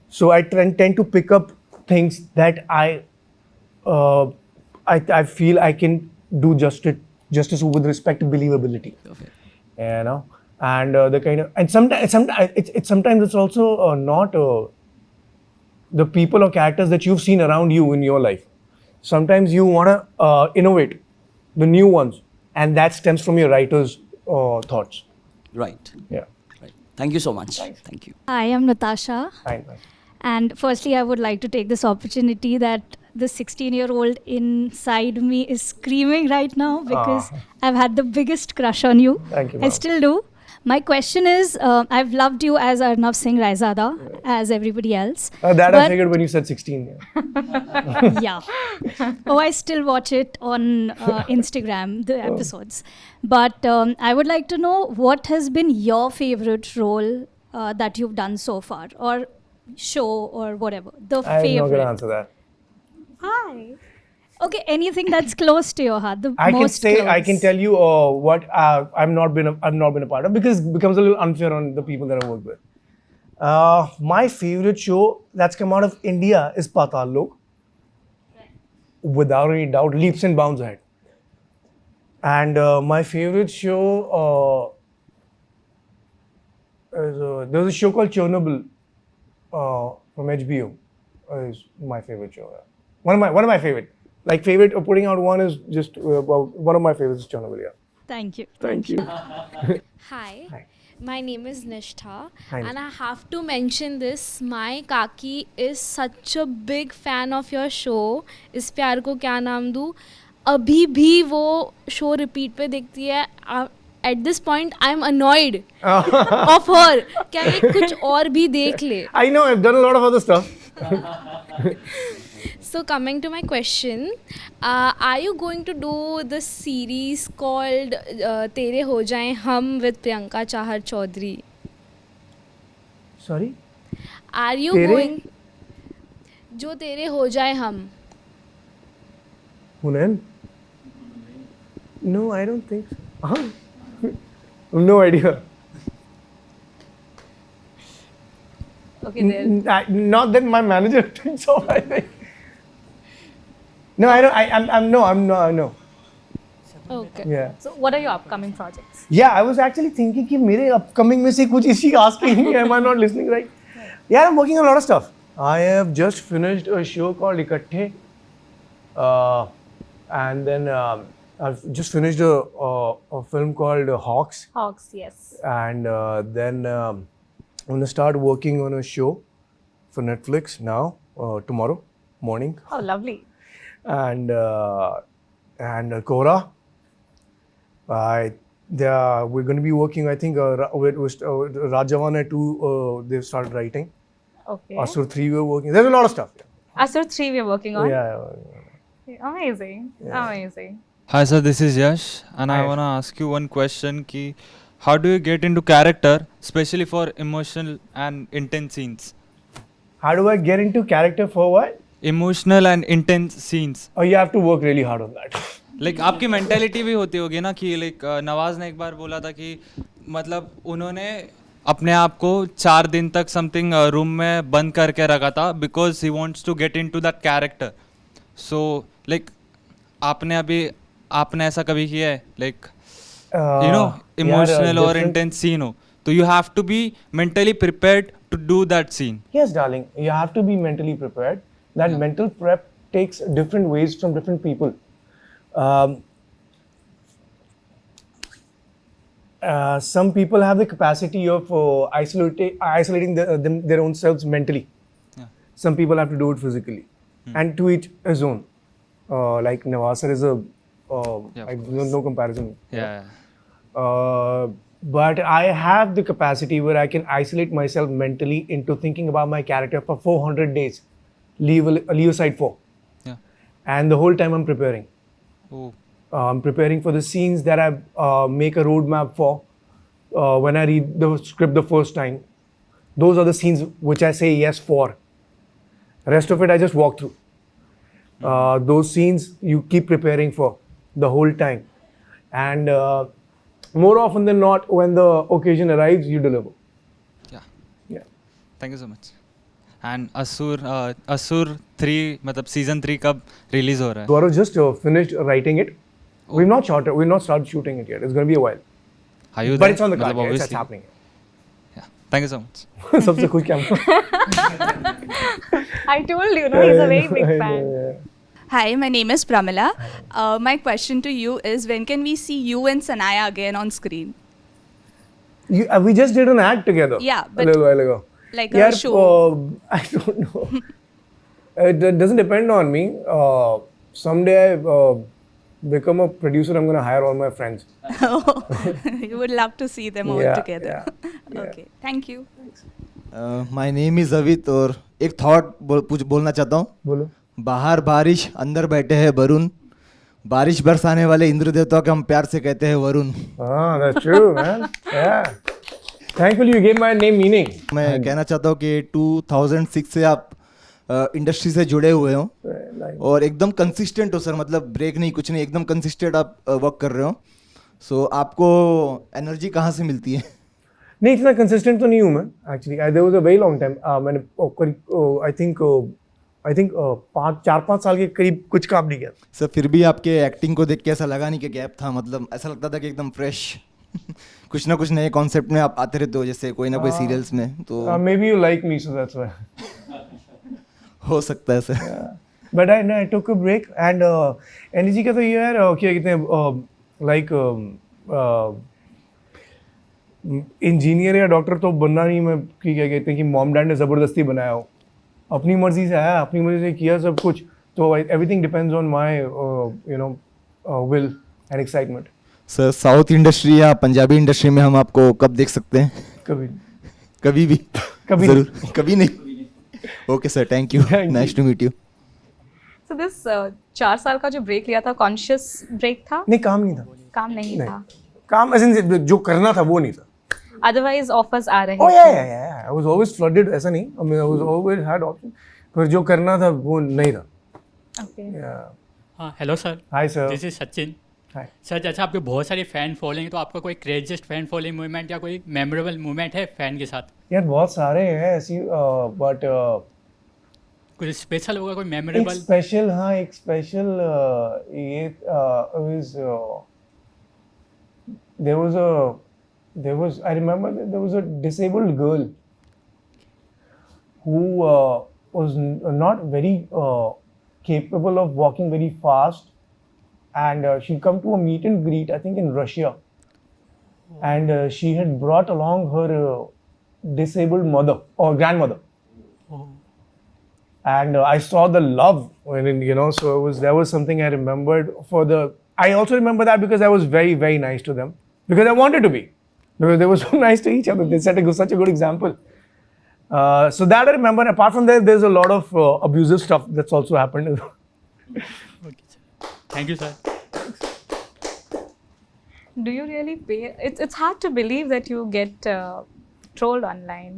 So I tend to pick up things that I feel I can do justice with respect to believability. Perfect. and the kind of, and sometimes it's also not the people or characters that you've seen around you in your life. Sometimes you want to innovate the new ones, and that stems from your writer's thoughts. Right. Yeah. Right. Thank you so much. Thank you. Hi, I'm Natasha. Fine. And firstly, I would like to take this opportunity that the 16-year-old inside me is screaming right now because I've had the biggest crush on you. Thank you, I ma'am. still do. My question is, I've loved you as Arnav Singh Raizada, as everybody else. That I But- figured when you said 16. Yeah. Yeah. Oh, I still watch it on Instagram, the episodes. But I would like to know what has been your favorite role that you've done so far, or show, or whatever. The I'm not favorite. going to answer that. Hi. Okay, anything that's close to your heart. The I can most say, I can close. tell you what I've not been a part of, because it becomes a little unfair on the people that I work with. My favorite show that's come out of India is Patal Lok. Without any doubt, leaps and bounds ahead. And my favorite show is there's a show called Chernobyl from HBO. Is my favorite show. Yeah. One of my favorite. Like favorite, putting out one is just one of my favorites is Chernobyl. Yeah. Thank you. Thank you. Hi. Hi. My name is Nishtha, Hi, and I have to mention this. My kaki is such a big fan of your show. इस प्यार को क्या नाम दूँ? अभी भी वो show repeat पे देखती है. At this point, I'm annoyed of her. क्या मैं कुछ और भी देख ले? I know, I've done a lot of other stuff. So coming to my question, are you going to do the series called तेरे हो जाएं हम with Priyanka Chahar Chaudhary? Sorry? Are you तेरे? going? जो तेरे हो जाए हम. Hunain? No, I don't think so. No idea. Okay, there. Not that my manager thinks so, I think. No, I don't. I'm no. Okay. Yeah. So, what are your upcoming projects? Yeah, I was actually thinking कि मेरे upcoming में से कुछ is she asking me? Am I not listening right? Yeah, I'm working on a lot of stuff. I have just finished a show called Ikatthe, and then I've just finished a film called Hawks, Hawks, yes. and then I'm gonna start working on a show for Netflix now tomorrow morning, Oh, lovely. and Kora. We're going to be working, I think, with Raat Jawan Hai 2, they've started writing. Okay. Asur 3, we're working. There's a lot of stuff. Asur 3 we're working on. Yeah. Amazing. Amazing. Hi sir, this is Yash, and Hi. I wanna ask you one question: ki, how do you get into character, especially for emotional and intense scenes? How do I get into character for what? Emotional and intense scenes. Oh, you have to work really hard on that. Like आपकी mentality भी होती होगी ना कि like Nawaz ने एक बार बोला था कि मतलब उन्होंने अपने आप को 4 दिन तक समथिंग रूम में बंद करके रखा था because he wants to get into that character. So like आपने ऐसा कभी किया है लाइक यू नो इमोशनल और इंटेंस सीन हो तो you have to be mentally prepared to do that scene. Yes, darling. You have to be mentally prepared. That mental prep takes different ways from different people. Some people have the capacity of isolating their own selves mentally. Yeah. Some people have to do it physically, and to each his own. Like Nawaz sir is no comparison. Yeah. But I have the capacity where I can isolate myself mentally into thinking about my character for 400 days. Leave aside 4. Yeah. And the whole time I'm preparing. Oh. I'm preparing for the scenes that I make a roadmap for when I read the script the first time. Those are the scenes which I say yes for. Rest of it I just walk through. Those scenes you keep preparing for the whole time. And more often than not, when the occasion arrives, you deliver. Yeah. Yeah. Thank you so much. And Asur 3 मतलब season 3 कब release हो रहा है? Gaurav just finished writing it. We've not started shooting it yet. It's going to be a while. Are you But there? it's on the card. मतलब Yeah, it's obviously. happening. Yeah. Thank you so much. सबसे खुश camera. I told you, no, he's a very big fan. Hi, my name is Pramila. My question to you is, when can we see you and Sanaya again on screen? We just did an act together. Yeah, a but little while ago. like Yeah, a show. I don't know. It doesn't depend on me. Someday I become a producer, I'm going to hire all my friends. You would love to see them all Yeah, together. yeah. Okay, thank you. My name is Avit और एक thought बोलना चाहता हूँ. बोलो. बाहर बारिश, अंदर बैठे हैं वरुण. बारिश बरसाने वाले इंद्र देवता को हम प्यार से कहते हैं Varun. Ah, that's true, man. Yeah. Thankfully you gave my name meaning. मैं कहना चाहता हूँ कि 2006 से आप इंडस्ट्री से जुड़े हुए हो और एकदम कंसिस्टेंट हो सर. मतलब ब्रेक नहीं, कुछ नहीं, एकदम कंसिस्टेंट आप वर्क कर रहे हो. सो आपको एनर्जी कहाँ से मिलती है? नहीं, इतना कंसिस्टेंट तो नहीं हूँ मैं actually. There was a very long time. मैंने आई थिंक 4-5 साल के करीब कुछ काम नहीं किया. सर फिर भी आपके एक्टिंग को देख के ऐसा लगा नहीं कि गैप था. मतलब ऐसा लगता था कि एकदम फ्रेश कुछ ना कुछ नए कॉन्सेप्ट में आप आते रहते हो, जैसे कोई ना कोई सीरियल्स में. तो maybe you like me, so that's why. हो सकता है sir. But I took a break and energy का तो ये यार क्या कहते हैं, लाइक इंजीनियर या डॉक्टर तो बनना नहीं. मैं क्या कहते हैं कि मॉम डैड ने ज़बरदस्ती बनाया हो, अपनी मर्जी से आया, अपनी मर्जी से किया सब कुछ. तो everything depends on my you know will and excitement. Sir south industry या पंजाबी इंडस्ट्री में हम आपको कब देख सकते हैं? कभी कभी भी? कभी जरूर. कभी नहीं. Okay sir, thank you. Nice to meet you. So this 4 साल का जो ब्रेक लिया था, कॉन्शियस ब्रेक था? नहीं, काम नहीं था. काम नहीं था. काम as in जो करना था वो नहीं था. Otherwise offers आ रहे Oh थे. yeah. I was always flooded. ऐसा नहीं. I mean, I was always had option. पर जो करना था वो नहीं था. Okay. Yeah. हाँ, hello sir. Hi sir. This is Sachin. Hi. Sir, जैसे आपके बहुत सारे फैन फॉलोइंग है, तो आपका कोई क्रेजिएस्ट फैन फॉलोइंग मूवमेंट या कोई मेमोरेबल मूवमेंट है फैन के साथ? यार बहुत सारे हैं ऐसी, बट कुछ स्पेशल होगा, कोई एक मेमोरेबल? स्पेशल, हाँ एक स्पेशल ये was there was I remember that there was a disabled girl who was not very capable of walking very fast, and she'd come to a meet and greet, I think in Russia, and she had brought along her disabled mother or grandmother. And I saw the love when, you know, so that was something I remembered I also remember that because I was very, very nice to them, because I wanted to be, because they were so nice to each other. They set such a good example. So that I remember. Apart from that, there's a lot of abusive stuff that's also happened. Okay, sir. Thank you, sir. Do you really pay? It's hard to believe that you get trolled online.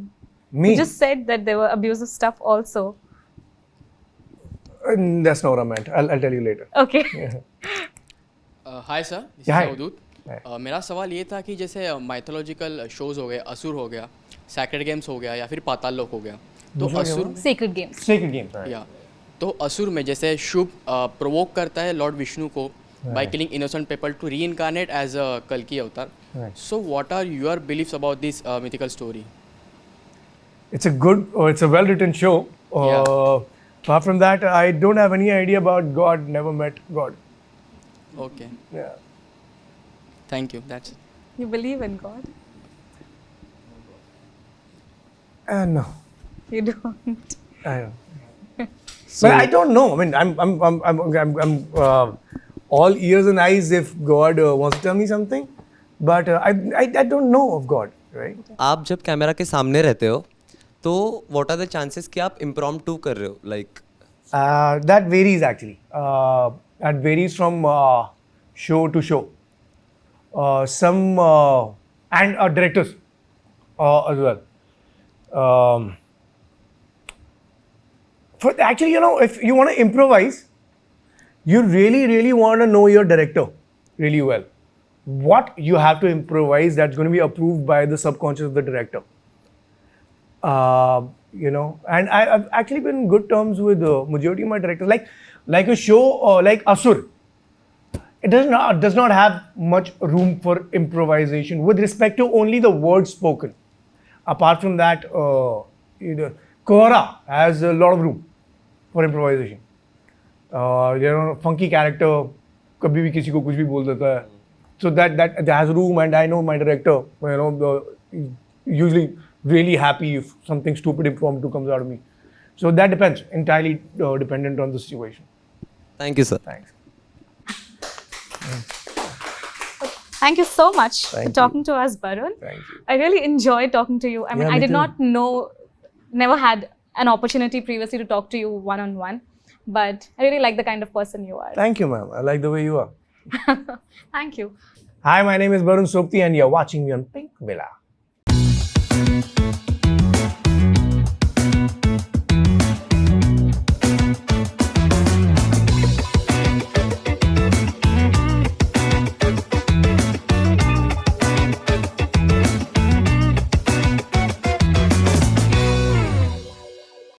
Me? You just said that there were abusive stuff also. That's not what I meant. I'll tell you later. Okay. Hi sir, Yeah, hi. अवधूत. मेरा सवाल ये था कि जैसे mythological shows हो गए, असुर हो गया, सैक्रेड गेम्स हो गया, या फिर पाताल लोक हो गया, तो असुर में Sacred games. Sacred games. Right. या तो असुर में जैसे शुभ प्रोवोक करता है लॉर्ड विष्णु को by killing innocent people to reincarnate as a कल्कि avatar. So what are your beliefs about this mythical story? It's a well-written show. Apart from that, I don't have any idea about God. Never met God. Okay, Yeah. Thank you, that's it. You believe in God? No, You don't. I don't. But I don't know. I mean, I'm all ears and eyes if God wants to tell me something. But I don't know of God, right? आप जब camera के सामने रहते हो तो what are the chances कि आप impromptu कर रहे हो, like? That varies actually. That varies from show to show. Some and directors as well. Actually, you know, if you want to improvise, you really want to know your director really well. What you have to improvise that's going to be approved by the subconscious of the director. You know, and I've actually been in good terms with majority of my directors. Like a show like Asur. it does not have much room for improvisation with respect to only the words spoken. Apart from that, Kora has a lot of room for improvisation. Funky character, कभी भी किसी को कुछ भी बोल देता है. So that has room, and I know my director, usually really happy if something stupid impromptu comes out of me. So that depends, entirely dependent on the situation. Thank you, sir. Thanks. Thank you so much for Thank talking to us, Barun. Thank you. I really enjoyed talking to you. I mean, Yeah, I me did too. not know, never had an opportunity previously to talk to you one-on-one, but I really like the kind of person you are. Thank you, ma'am. I like the way you are. Thank you. Hi, my name is Barun Sobti, and you're watching me on PINKVILLA.